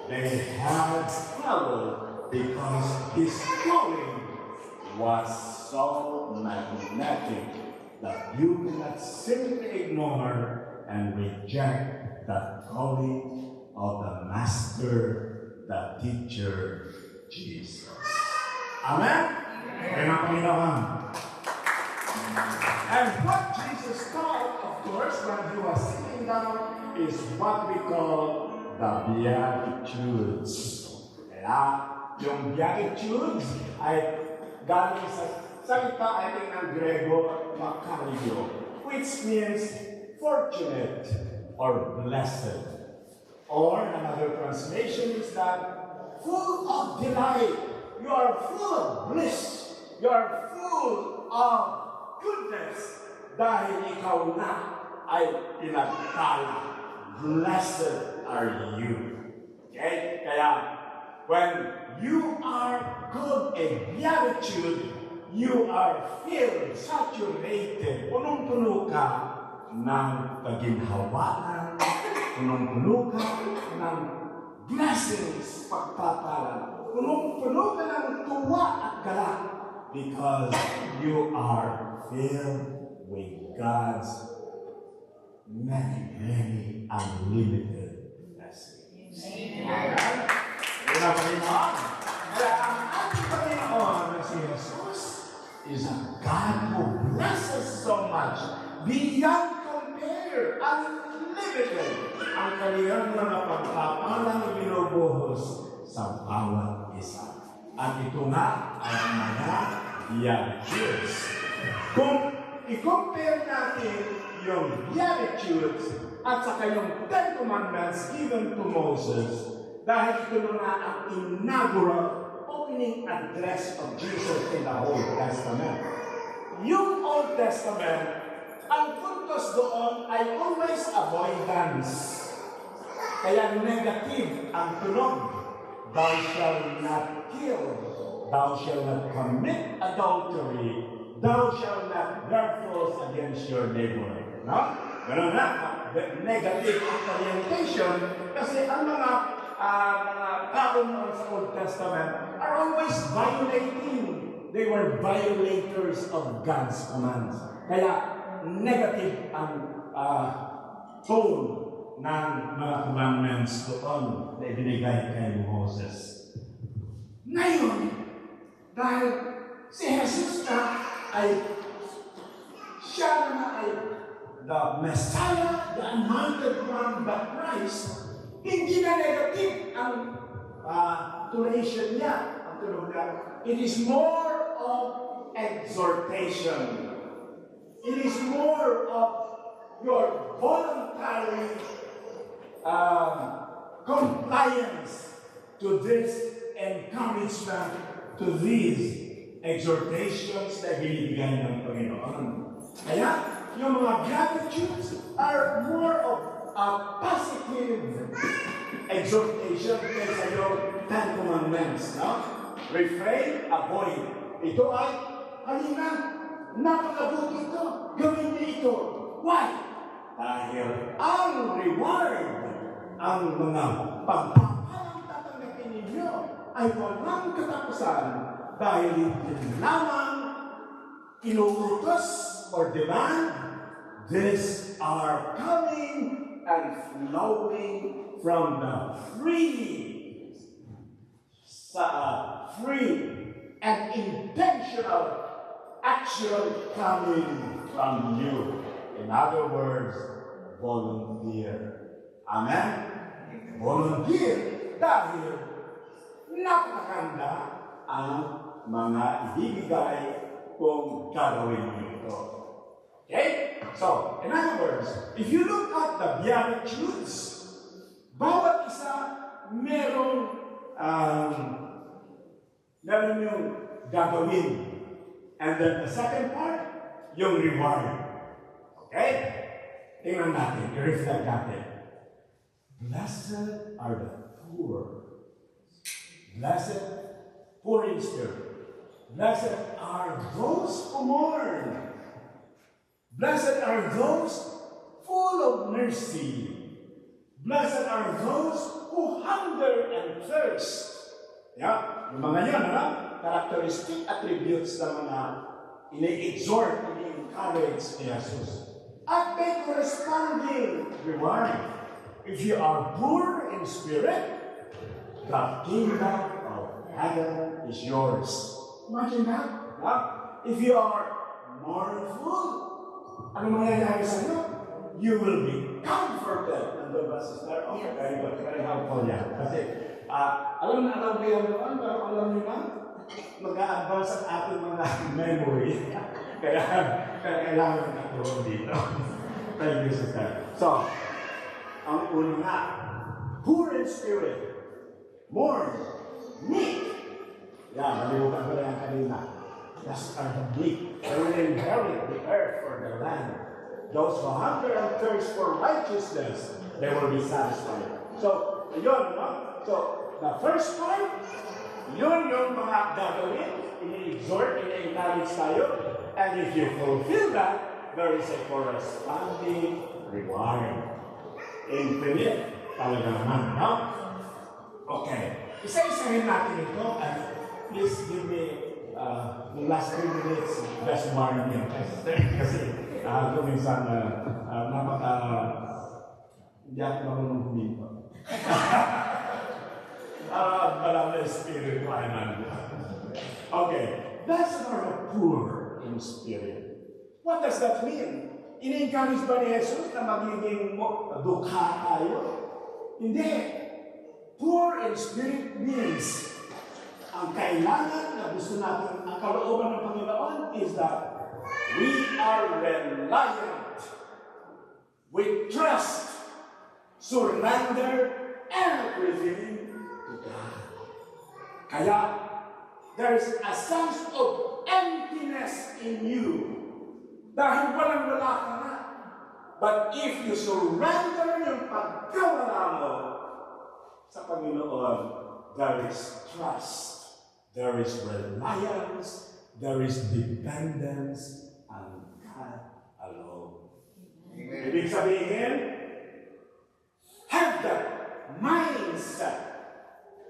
they had followed because his calling was so magnetic that you cannot simply ignore and reject the calling of the Master, the teacher, Jesus. Amen? Kaya nga Panginoon. And what Jesus taught, of course, when he was sitting down, is what we call the Beatitudes. Kaya, yung Beatitudes ay galing sa salita ay ng Grego, Makario, which means fortunate or blessed. Or another translation is that full of delight. You are full of bliss. You are full of goodness. Dahil ikaw na ay pinagtala. Blessed are you. Okay? Kaya, when you are good in beatitude, you are filled, saturated, punong-puno ka ng kaginhawaan, punong-puno ka ng blessings, pagpapala, punong-puno ka ng tuwa at galak because you are filled with God's many unlimited blessings. Amen. Kaya Panginoon, kaya ang ating Panginoon na si Jesus is a God who blesses so much, beyond compare, unlimited, ang kaniyang mga pagpapalang binubuhos sa bawat isa. At ito nga ay ang mga Beatitudes. Kung i-compare natin yung Beatitudes at saka yung Ten Commandments given to Moses, dahil ito na ang inaugural opening address of Jesus in the Old Testament. Yung Old Testament, ang puntos doon ay always avoidance. Kaya negative ang tunog. Thou shalt not kill. Thou shalt not commit adultery. Thou shalt not bear false against your neighbor. No? Ganun na. Negative orientation. Kasi ang mga tao noon sa Old Testament are always violating. They were violators of God's commands. Kaya negative ang tone ng mga commandments doon na ibinigay kay Moses. Ngayon, dahil si Jesus na ay siya na ay the Messiah, the anointed one, the Christ, hindi na negative ang duration niya, ang tunog niya. It is more of exhortation. It is more of your voluntary compliance to this encouragement, to these exhortations na binibigay ng Panginoon. Kaya, yung mga Beatitudes are more of a positive exhortation kaysa yung Ten Commandments. No? Refrain, avoid. Ito ay, halina, napakabuti ito, gawin niyo ito. Why? Dahil ang reward, ang mga pagpapalang tatanggapin ninyo ay walang katapusan dahil hindi lamang inuutos or demand. These are coming and flowing from the free and intentional action coming from you. In other words, volunteer. Amen? Volunteer dahil napakaganda ang mga ibibigay kung gagawin niyo ito. Okay? So, in other words, if you look at the Beatitudes, bawat isa merong yung gagawin. And then the second part, yung reward. Okay? tingnan natin, i-reflect natin. Blessed are the poor. Blessed, poor in spirit. Blessed are those who mourn. Blessed are those full of mercy. Blessed are those who hunger and thirst. Yeah, yung mga yan, characteristic attributes ng mga ini-exhort, ini-encourage ni Jesus. At may corresponding reward. If you are poor in spirit, the kingdom of heaven is yours. Imagine that. Huh? If you are mournful, ano mangyayari sa iyo? You will be comforted. Nandun ba, sister? Okay, very good. Very helpful yan. Kasi, alam mo yan naman, pero alam niyo na, mag-a-advance ang ating mga memory. kaya kailangan ng katulong dito. Thank you, sister. So, ang una nga, poor in spirit, mourn, meek. Yan, malimutan ko na yan kanina. Blessed are the meek. They will inherit the earth for their land. Those who hunger and thirst for righteousness, they will be satisfied. So, yun, no? So, the first part, yun yung mga gagawin, ini-exhort, ini-encourage tayo, and if you fulfill that, there is a corresponding reward. Infinite, talaga naman, no? Okay. Isa-isahin natin ito, and please give me the last 3 minutes, best warning yung kasi minsan hindi ako marunong huminto. Malam na spirit ko ay Okay, blessed are the poor in spirit. What does that mean? Ini-encourage ba ni Jesus na magiging dukha tayo? Hindi. Poor in spirit means ang kailangan na gusto natin, ang kalooban ng Panginoon is that we are reliant. We trust, surrender everything to God. Kaya, there's a sense of emptiness in you. Dahil walang-wala ka na. But if you surrender yung pagkawala mo sa Panginoon, there is trust, there is reliance, there is dependence on God alone. Amen. Ibig sabihin, have that mindset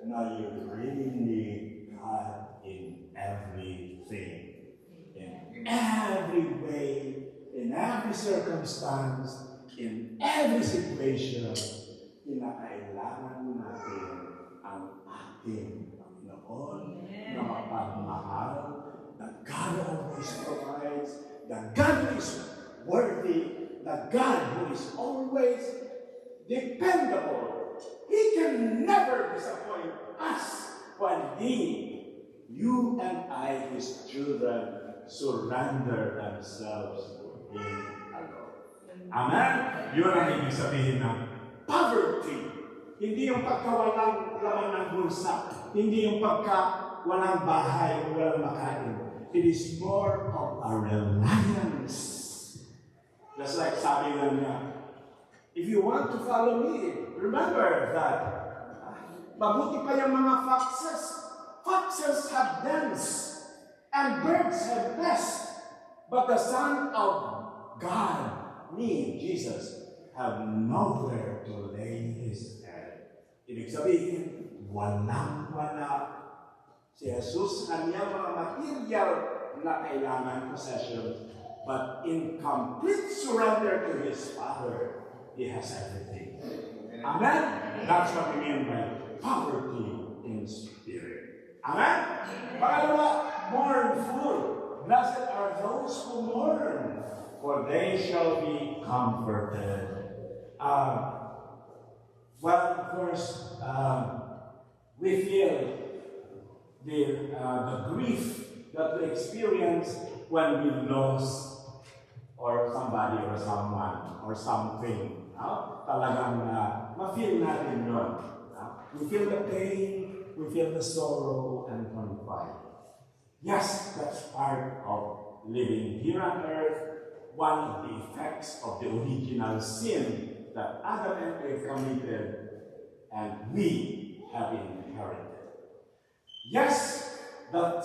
na you really need God in everything. In every way, in every circumstance, in every situation, kinakailangan natin ang ating Panginoon na mapagmahal, the God always provides, the God who is worthy, the God who is always dependable. He can never disappoint us when you and I, His children, surrender themselves to Him alone. Amen? Yun ang ibig sabihin ng poverty. Hindi yung pagkawalang laman ng bulsa. Hindi yung pagkawalang bahay o walang makain. It is more of a reliance. Just like sabi nga niya, if you want to follow me, remember that mabuti pa yung mga foxes. Foxes have dens. And birds have nests, but the Son of God, me, Jesus, have nowhere to lay His head. Ibig sabihin, walang-wala si Jesus sa kanyang mga material na kailangan possessions, but in complete surrender to His Father, He has everything. Amen? That's what we mean by poverty in spirit. Amen? Pangalawa, mournful. Blessed are those who mourn, for they shall be comforted. First, we feel the grief that we experience when we lose or somebody or someone or something. Talagang ma-feel natin yun. We feel the pain, we feel the sorrow and confide. Yes, that's part of living here on earth, one of the effects of the original sin that Adam and Eve committed and we have inherited. Yes, the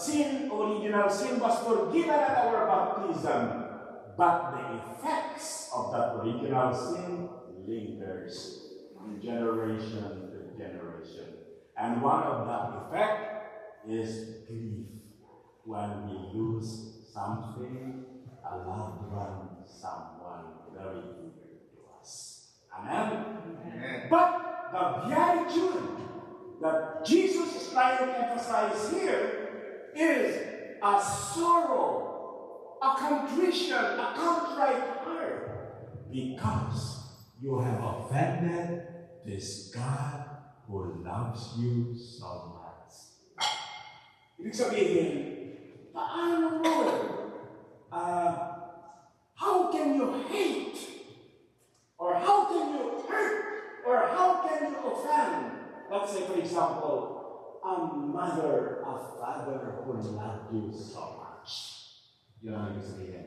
original sin was forgiven at our baptism, but the effects of that original sin lingers from generation to generation. And one of that effect is grief. When we lose something, a loved one, someone very dear to us. Amen? Amen. But the beatitude that Jesus is trying to emphasize here is a sorrow, a contrition, a contrite heart, because you have offended this God who loves you so much. Ibig sabihin, paano mo? How can you hate? Or how can you hurt? Or how can you offend? Let's say, for example, a mother, a father who loved you so much. Yun ang ibig sabihin.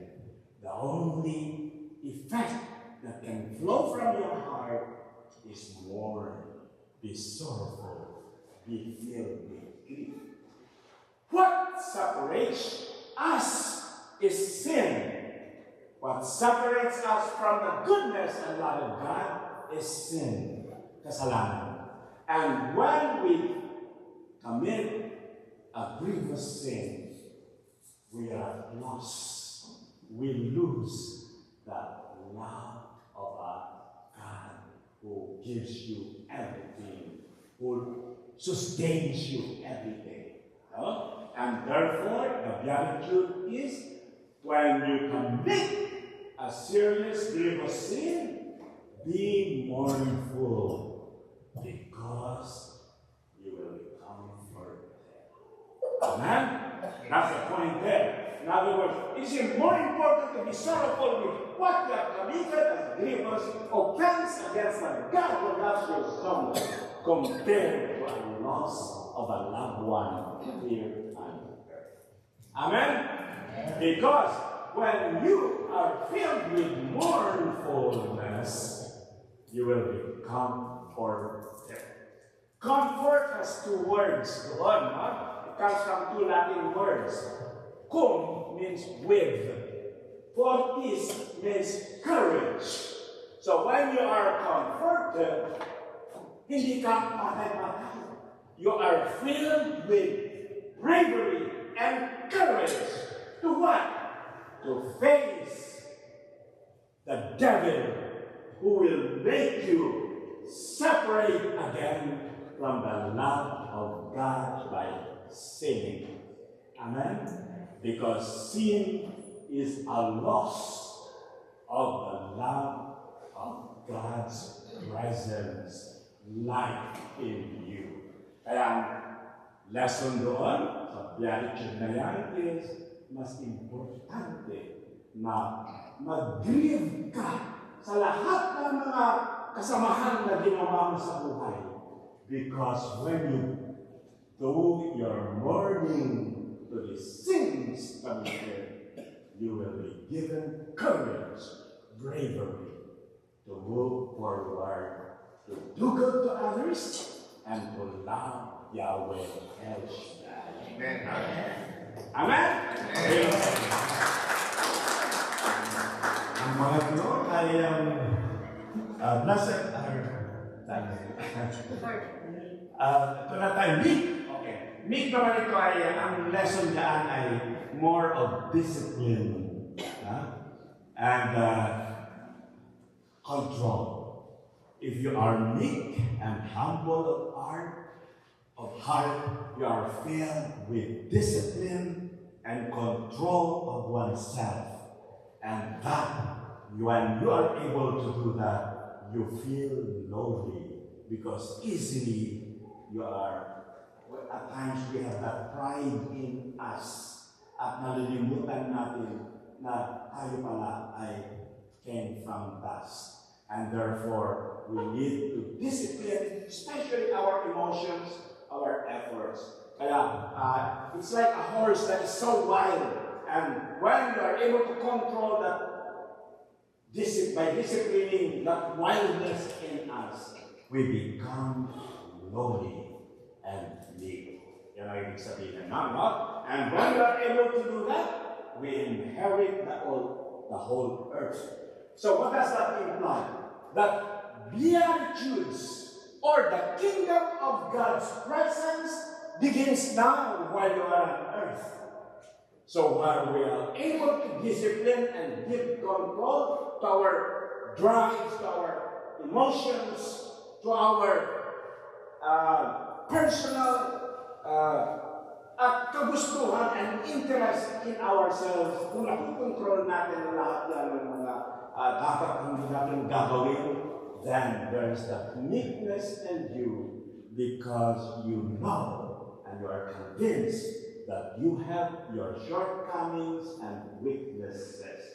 The only effect that can flow from your heart is mourn, be sorrowful, be filled with grief. What separates us is sin. What separates us from the goodness and love of God is sin, kasalanan. And when we commit a grievous sin, we are lost. We lose the love of a God who gives you everything, who sustains you every day. No? And therefore, the beatitude is when you commit a serious grievous sin, be mournful, because you will be comforted. Amen? That's the point there. In other words, is it more important to be sorrowful with what you have committed as grievous offense against the God who loves you so much, compared to a loss of a loved one here on earth? Amen? Because when you are filled with mournfulness, you will be comforted. Comfort has two words. It comes from two Latin words. Cum means with. Fortis means courage. So when you are comforted, hindi ka patay-patay. You are filled with bravery and courage. To what? To face the devil who will make you separate again from the love of God by sinning. Amen? Because sin is a loss of the love of God's presence, life in you. Kaya ang lesson doon sa beatitude na yan is mas importante na mag-grieve ka sa lahat ng mga kasamahan na ginawa mo sa buhay. Because when you do your mourning to the sins committed, you will be given courage, bravery to move forward, to do good to others, and to love Yahweh El Shaddai. Amen. Amen? Amen. Ang mga ito ay blessed are ito na tayo, meek. Okay. Meek naman ito ay, ang lesson dyan ay more of discipline and control. If you are meek and humble of heart, you are filled with discipline and control of oneself. And that, when you are able to do that, you feel lowly because easily you are, at times we have that pride in us at nalilimutan natin na tayo pala ay came from dust. And therefore, we need to discipline, especially our emotions, our efforts. Kaya, it's like a horse that is so wild. And when you are able to control that by disciplining that wildness in us, we become lowly and meek. Yan ang ibig sabihin ng no? And when we are able to do that, we inherit the whole earth. So what does that imply? That beatitudes or the kingdom of God's presence begins now while you are on earth. So while we are able to discipline and give control to our drives, to our emotions, to our personal kagustuhan and interest in ourselves, kung nakukontrol natin ang lahat yan ng mga dapat hindi natin gagawin, then there is that meekness in you because you know and you are convinced that you have your shortcomings and weaknesses.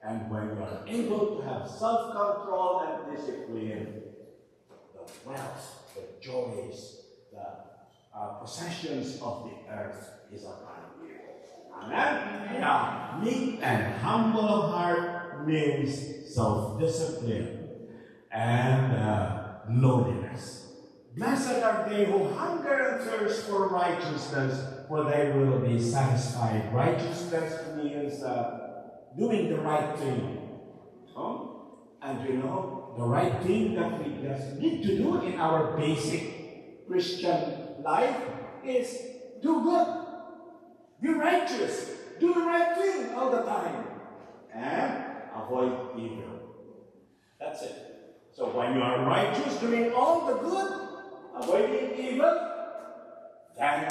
And when you are able to have self-control and discipline, the wealth, the joys, the possessions of the earth is upon you. Amen? Now, meek and humble of heart means self-discipline and lowliness. Blessed are they who hunger and thirst for righteousness, for they will be satisfied. Righteousness means doing the right thing. And you know, the right thing that we just need to do in our basic Christian life is do good, be righteous, do the right thing all the time, and avoid evil. That's it. So when you are righteous, doing all the good, avoiding evil, then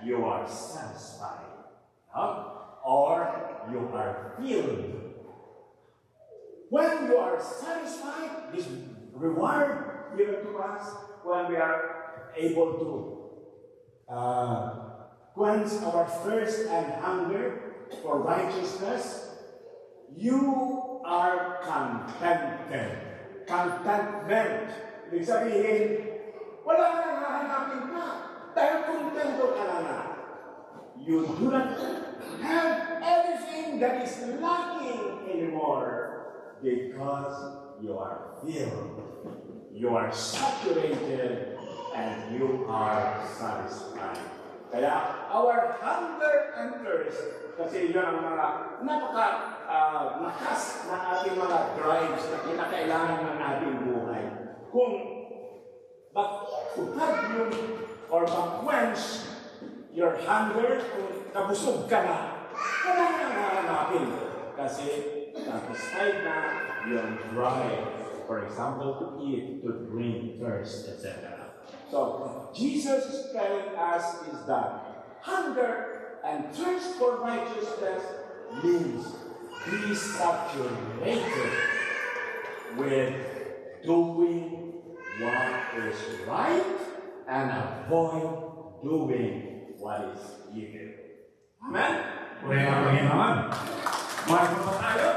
you are satisfied. Or you are filled. When you are satisfied, this reward given to us, when we are able to quench our thirst and hunger for righteousness, you are contented. Contentment. Ibig sabihin, wala ka nang hahanapin pa. Dahil kontento ka na. You do not have anything that is lacking anymore because you are filled, you are saturated, and you are satisfied. Kaya our hunger and thirst, kasi yun ang mga napaka-lakas na ating mga drives na kinakailangan ng ating buhay. Kung matupad yun or ma-quench your hunger, kung nabusog ka na, wala nang hahanapin. Kasi satisfied na yung drive. For example, to eat, to drink, thirst, etc. So, what Jesus is telling us is that hunger and thirst for righteousness means be saturated with doing what is right and avoid doing what is evil. Amen? Purihin ang Panginoon. Marco pa tayo?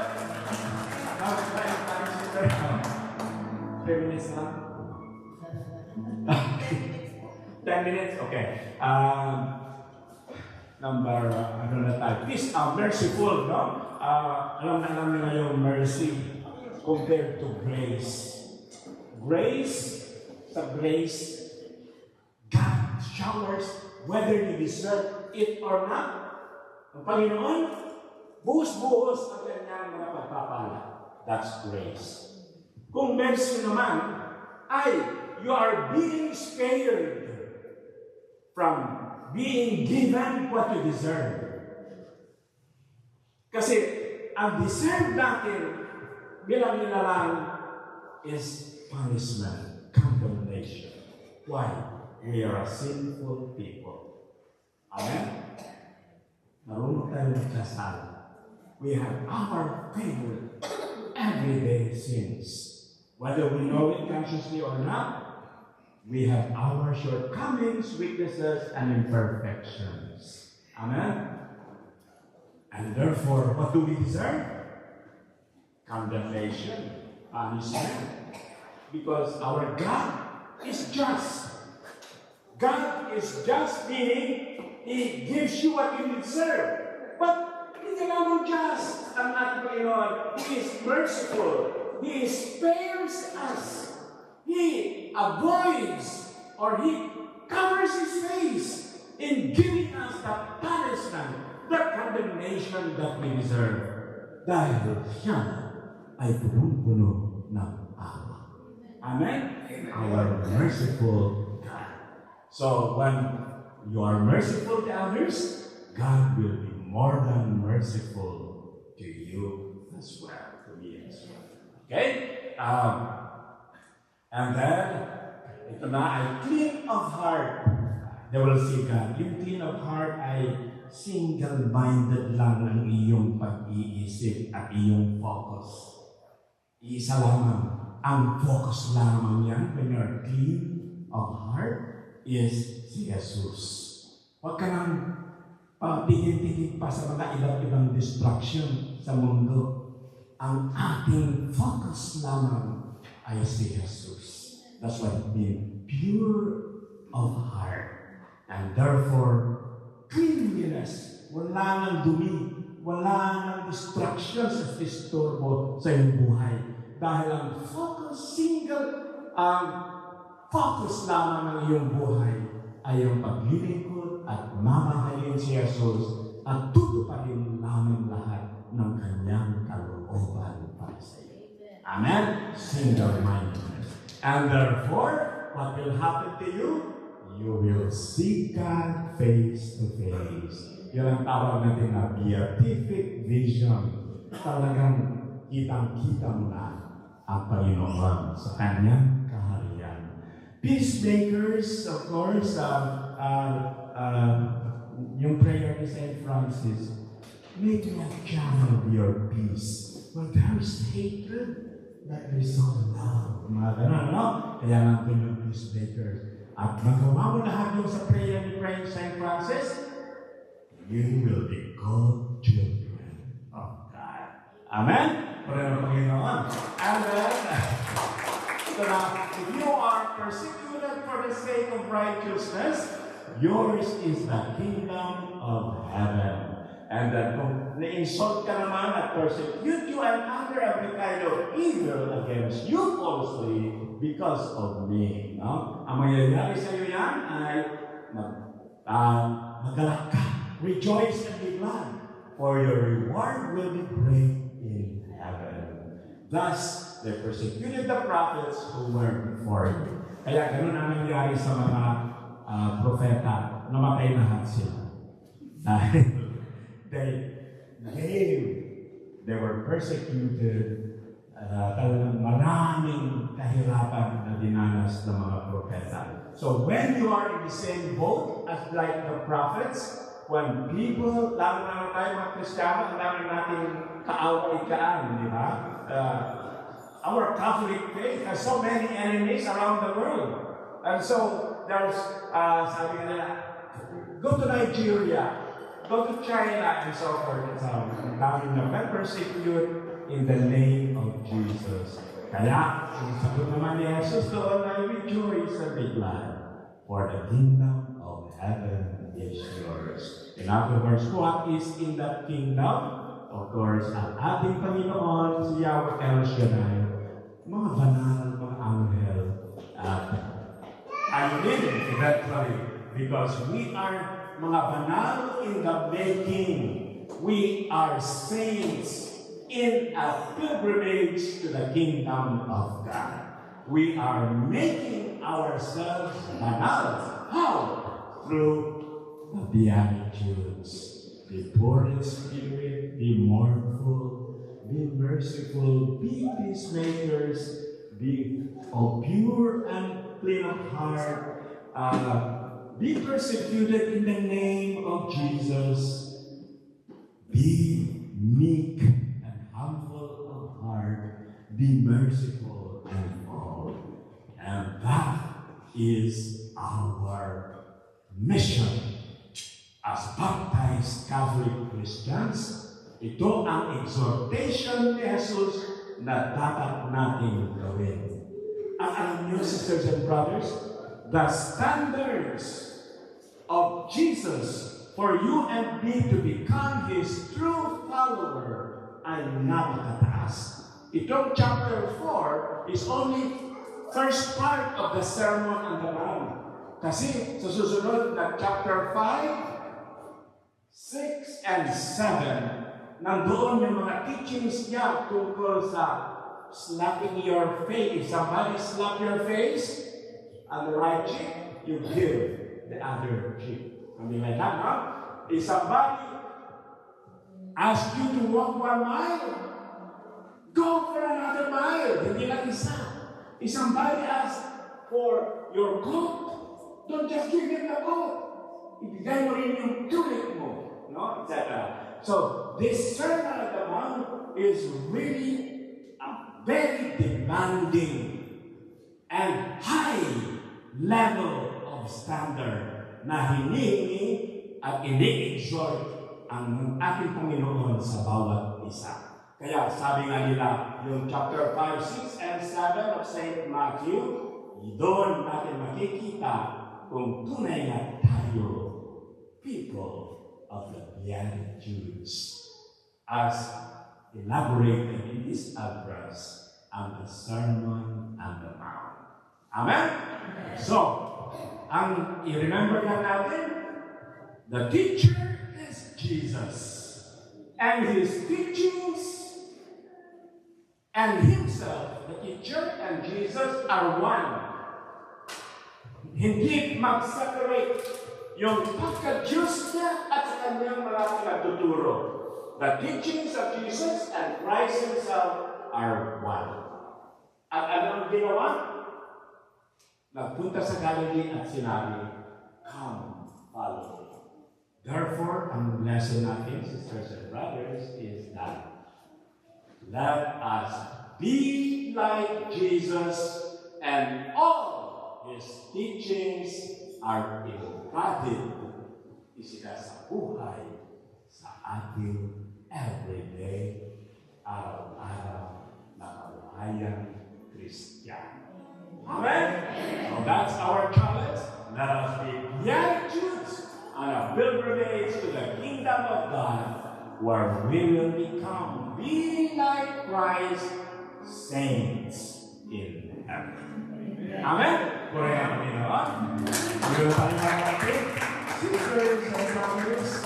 Tapos tayo sister. 3 minutes lang. 10 minutes? Okay. Number, ano na tayo? This, merciful, no? Alam nila yung mercy compared to grace. Grace, sa grace, God showers whether you deserve it or not. Ang Panginoon, buhos-buhos ang kanyang mga pagpapala. That's grace. Kung mercy naman, ay you are being spared from being given what you deserve. Kasi ang deserve natin bilang nilalang is punishment, condemnation. Why? We are sinful people. Amen? Marunong tayo magkasala. We have our favorite everyday sins. Whether we know it consciously or not, we have our shortcomings, weaknesses, and imperfections. Amen? And therefore, what do we deserve? Condemnation, punishment. Because our God is just. God is just, meaning He gives you what you deserve. But Hindi lamang just ang ating Panginoon. He is merciful. He spares us. He avoids or He covers His face in giving us the punishment, the condemnation that we deserve. Dahil siya ay punong-puno ng awa. Amen? Our merciful God. So when you are merciful to others, God will be more than merciful to you as well, to me as well. Okay? And then, ito na ay clean of heart. They will see God. Yung clean of heart ay single-minded lang ang iyong pag-iisip at iyong focus. Iisa lamang. Ang focus lamang yan when you are clean of heart is si Jesus. Huwag ka nang tigil-tigil pa sa mga iba't-ibang distraction sa mundo. Ang ating focus lamang ay si Jesus. That's what it means. Pure of heart. And therefore, cleanliness. Wala nang dumi. Wala nang distractions at disturbo sa iyong buhay. Dahil ang focus, focus lamang ng iyong buhay ay ang paglilingkod at mamahalin si Jesus at tutuparin lamang lahat ng kanyang kalooban para sa iyo. Amen? Single-mindedness. And therefore, what will happen to you? You will see God face to face. Yan ang tawag natin na beatific vision. Talagang kitang-kita mo na ang Panginoon sa kanyang kaharian. Peacemakers, of course, yung prayer ni St. Francis, make me a channel of your peace. Well, there is hatred, that there is no love. Mga ganun, no? Kaya natin yung peacemakers. At magawa mo lahat yung sa prayer ni St. Francis, you will be good children of God. Amen? Para ng Panginoon. And then, if you are persecuted for the sake of righteousness, yours is the kingdom of heaven. And then, kung na-insult ka naman at persecute you and utter every kind of evil against you falsely because of me. No? Ang mangyayari sa iyo yan ay magalak ka. Rejoice and be glad, for your reward will be great in heaven. Thus, they persecuted the prophets who were before you. Kaya ganun ang nangyari sa mga propeta. Namatay lahat sila. Dahil they were persecuted. Talagang maraming kahirapan na dinanas ng mga propeta. So when you are in the same boat as like the prophets, when people, lalo na tayo mga Kristiyano, ang dami natin kaaway-kaan, di ba? Our Catholic faith has so many enemies around the world. And so, there's, sabi nila, go to Nigeria, go to China, and so forth. And so, ang dami na persecute in the name of Jesus. Kaya, sabi naman ni Jesus doon ay rejoice and be glad, for the kingdom of heaven is yours. In other words, what is in that kingdom? Of course, ang ating Panginoon, si Yahweh El Shaddai, mga banal, mga anghel, at ayunin eventually, because we are mga banal in the making. We are saints in a pilgrimage to the kingdom of God. We are making ourselves banal. How? Through the Beatitudes. Be poor in spirit, be mournful, be merciful, be peacemakers, be pure and clean of heart, be persecuted in the name of Jesus, be meek and humble of heart, be merciful and all. And that is our mission. As baptized Catholic Christians, ito ang exhortation ni Jesus na dapat natin gawin. At alam niyo, sisters and brothers, the standards of Jesus for you and me to become His true follower ay napakataas. Itong chapter 4 is only first part of the Sermon on the Mount. Kasi sa susunod na chapter 5, 6, and 7, nandoon yung mga teachings niya tungkol sa slapping your face. If somebody slap your face on the right cheek, you give the other cheek. Something like that, no? If somebody asks you to walk 1 mile, go for another mile. Hindi lang isa. If somebody asks for your coat, don't just give him the coat. Ibigay mo rin yung tunic mo, no? Etc. So, this Sermon on the Mount is really a very demanding and high level of standard na hinihingi at ini-exhort ang ating Panginoon sa bawat isa. Kaya sabi nga nila, yung chapter 5, 6, and 7 of St. Matthew, doon natin makikita kung tunay na tayo, people of the Beatitudes, as elaborated in this address on the Sermon on the Mount. Amen? So, ang i-remember lang natin, the teacher is Jesus. And His teachings and Himself, the teacher and Jesus are one. Hindi mag-separate yung pagka-Diyos niya at sa kanyang mga nagtuturo. The teachings of Jesus and Christ Himself are one. At anong ginawa? Nagpunta sa Galilee at sinabi, come, follow me. Therefore, ang lesson natin, sisters and brothers, is that let us be like Jesus, and all His teachings are embodied sa buhay sa ating everyday, araw-araw na kabuhayan Kristiyano. Amen? So that's our challenge. Let us be Beatitudes on a pilgrimage to the kingdom of God, where we will become, be like Christ, saints in heaven. Amen? Purihan ang Panginoon. Ngayon tayo natin, sisters and brothers,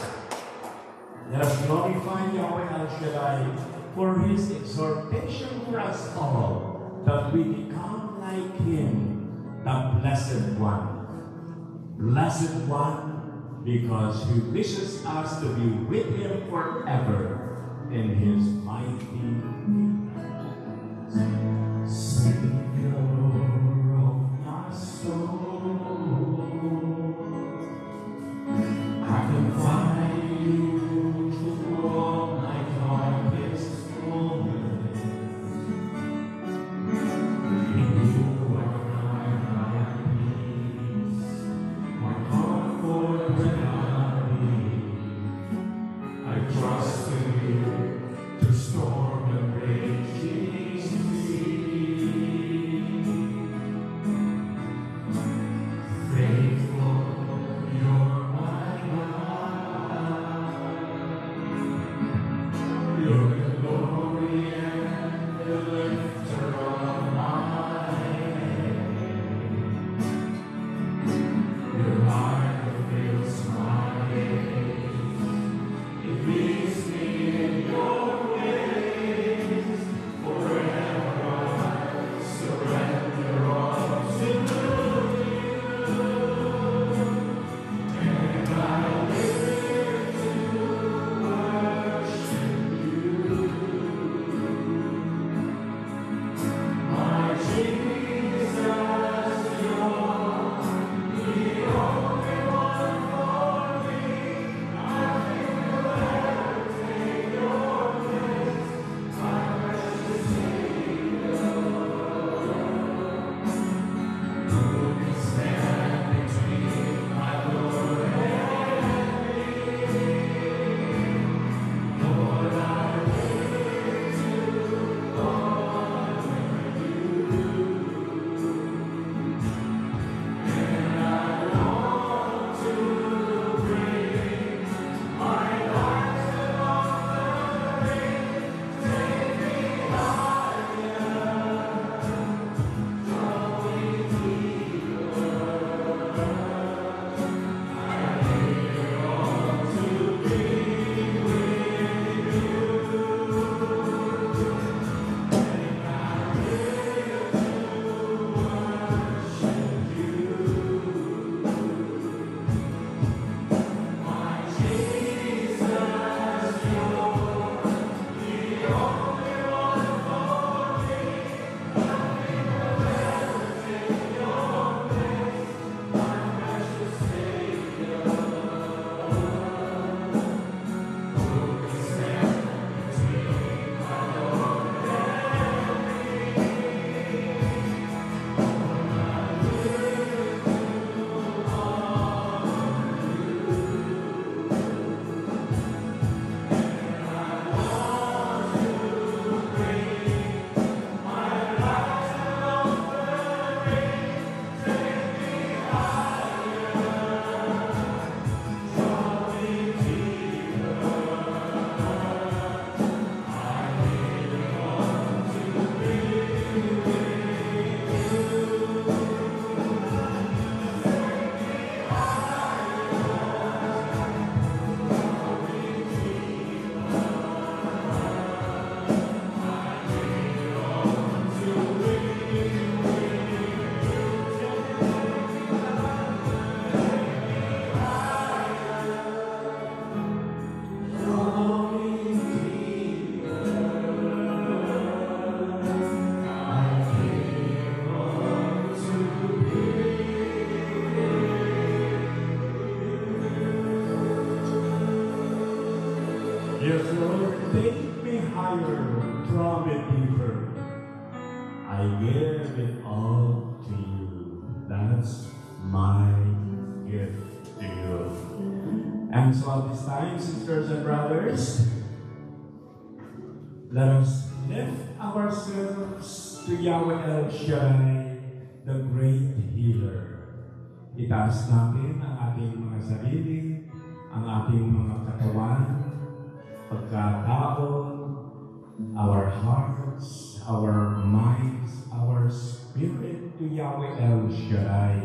let us glorify Yahweh El Shaddai for His exhortation for us all, that we become like Him, the Blessed One. Blessed One, because He wishes us to be with Him forever in His mighty name. Savior of my soul, I can find You through all my darkest moments. In You I find my peace, my comfort when I'm weak. I trust in You to storm and rain. Yes, Lord, take me higher, draw me deeper. I give it all to you. That's my gift to you. And so at this time, sisters and brothers, let us lift ourselves to Yahweh El Shaddai, the great healer. Itaas natin ang ating mga sarili, ang ating mga katawan, pagkataon, our hearts, our minds, our spirit to Yahweh El Shaddai,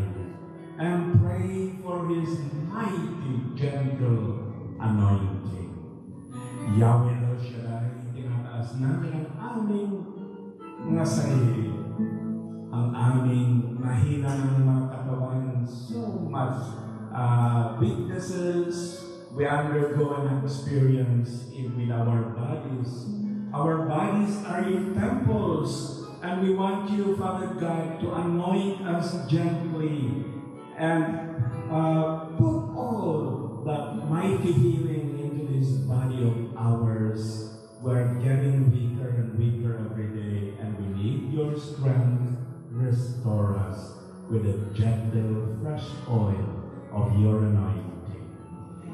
and pray for His mighty, gentle anointing. Yahweh El Shaddai, tinataas namin ang aming mga sarili, ang aming mahina ng mga katawan, so much weaknesses we undergo and experience with our bodies. Our bodies are your temples, and we want you, Father God, to anoint us gently and put all that mighty healing into this body of ours. We're getting weaker and weaker every day, and we need your strength. Restore us with the gentle, fresh oil of your anointing.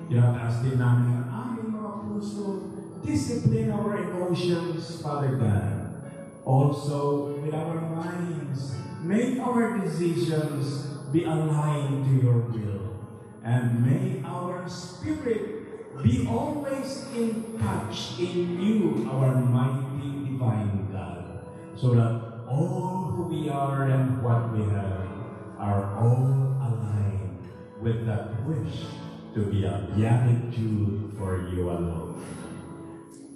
Tinataas din namin ang aming mga puso. Discipline our emotions, Father God. Also, with our minds, make our decisions be aligned to your will. And may our spirit be always in touch in you, our mighty divine God, so that all who we are and what we have are all aligned with that wish to be a beatitude for you alone.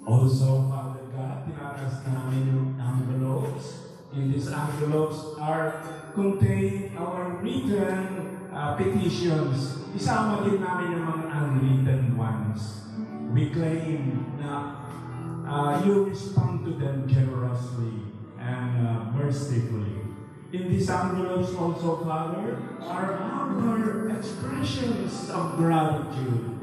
Also, Father God, tinatas namin yung envelopes. In these envelopes are contained our written petitions. Isama din namin yung mga unwritten ones. We claim na you respond to them generously and mercifully. In these envelopes also, Father, are our expressions of gratitude.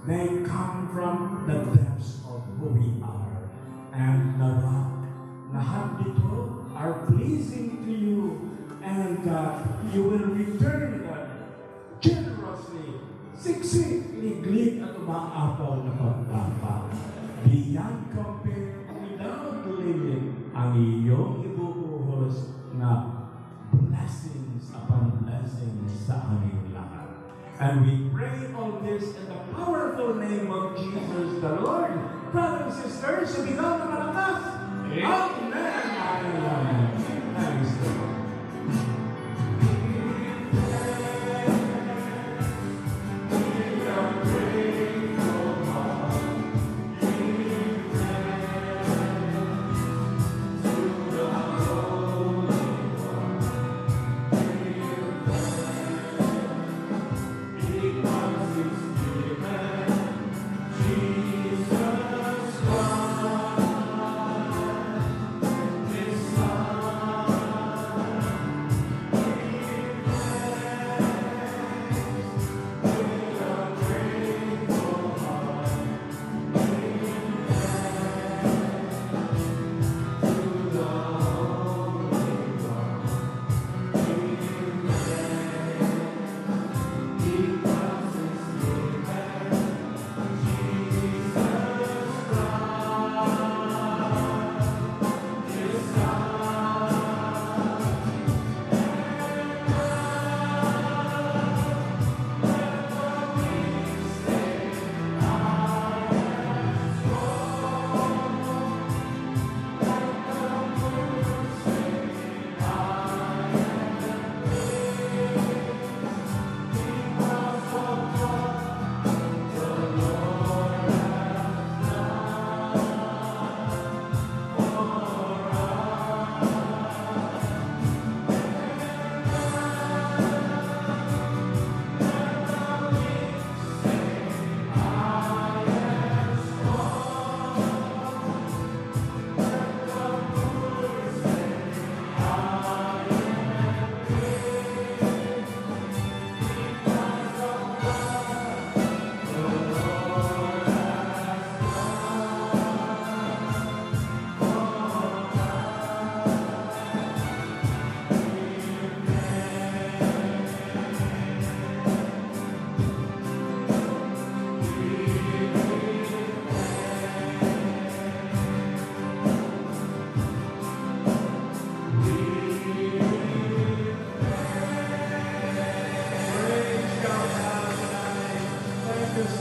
They come from the depths of who we are. And lahat dito are pleasing to you, and you will return them generously, siksik-liglig at umaapaw na pagtapa. Beyond compare, without limit, ang iyong ibubuhos na blessings upon blessings sa aming lahat. And we pray all this in the powerful name of Jesus the Lord. Brothers and sisters, sumigaw na malakas. Amen. Amen. Thanks to God. Jesus Christ.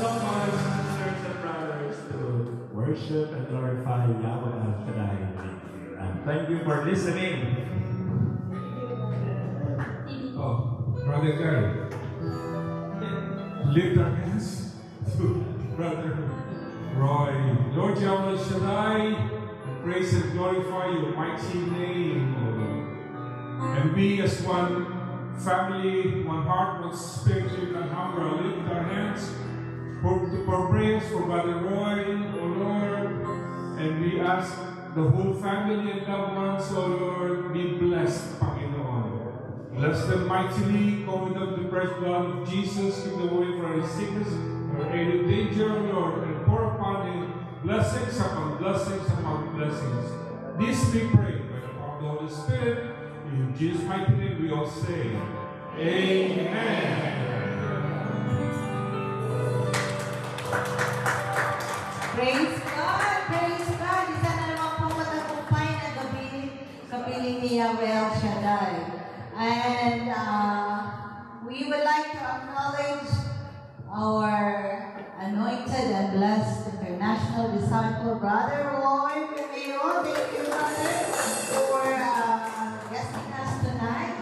so much, sisters and brothers, to worship and glorify Yahweh El Shaddai. And thank you for listening. Oh, Brother Gary, lift our hands to Brother Roy. Lord Yahweh El Shaddai, praise and glorify your mighty name, O Lord. And we as one family, one heart, one spirit, and hunger, lift our hands for prayers for Brother Roy, O Lord. And we ask the whole family and loved ones, O Lord, be blessed, Panginoon. Bless them mightily, cover them with the precious blood of Jesus, keep them away from any sickness or any danger, O Lord, and pour upon him blessings upon blessings upon blessings. This we pray by the power of the Holy Spirit. In Jesus' mighty name we all say, Amen. Praise God! Praise God! Isa na naman po matagumpay na gabi kapiling ni Yahweh El Shaddai. And we would like to acknowledge our anointed and blessed international disciple, Brother Roy Romeo. Thank you, brother, for guesting us tonight.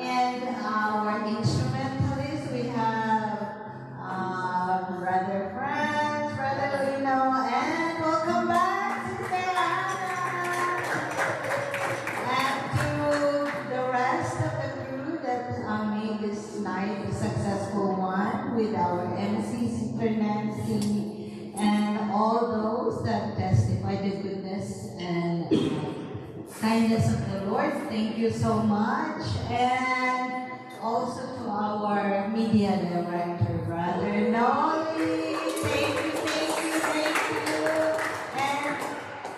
And our instrumentalist, we have Brother Franz, Brother Lino, and welcome back, Sister Anna. And to the rest of the crew that made this night a successful one with our MC, Sister Nancy, and all those that testify the goodness and kindness of the Lord. Thank you so much. And also to our media director, Brother Noli. Thank you, thank you, thank you. And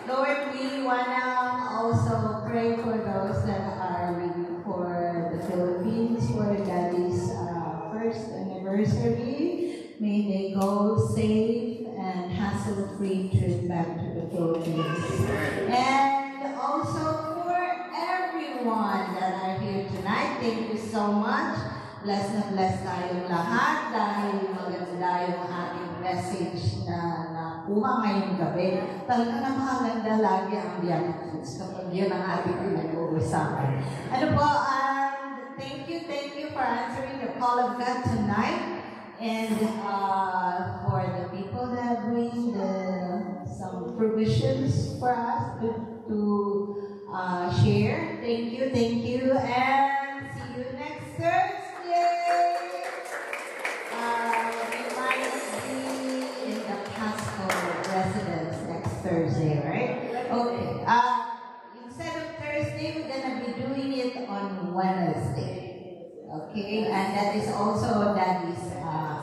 Lord, we wanna also pray for those that are leaving for the Philippines for Daddy's first anniversary. May they go safe and hassle-free trip back to the Philippines. And also for everyone that are here tonight, thank you so much. Bless na bless tayong lahat dahil maganda yung ating message na nakuha ngayong gabi. Talaga napakaganda lagi ang Beatitudes kapag yun ang ating pinag-uusapan. Ano po, thank you for answering the call of God tonight. And for the people that bring some provisions for us to share. Thank you, and see you next Thursday. We might be in the Pasco residence next Thursday, right? Okay. Instead of Thursday, we're gonna be doing it on Wednesday. Okay, and that is also Daddy's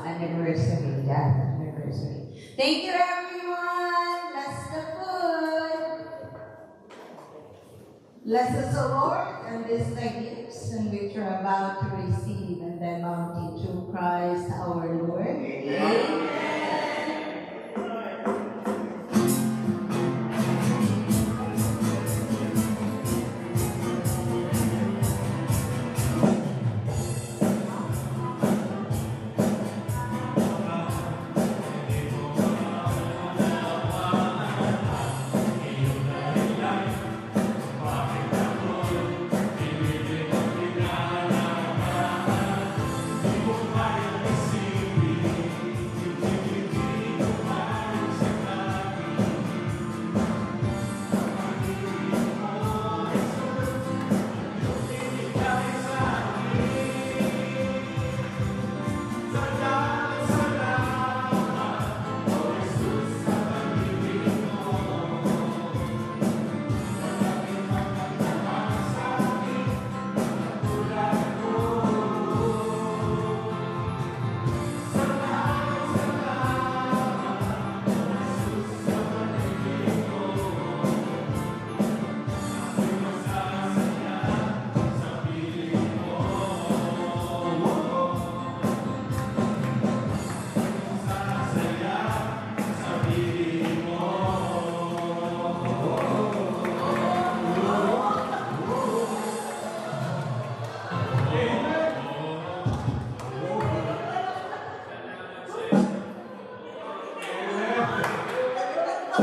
anniversary. Thank you, everyone. Bless the food. Bless us, O Lord, and this the gifts in which we're about to receive, and then mounting through Christ our Lord.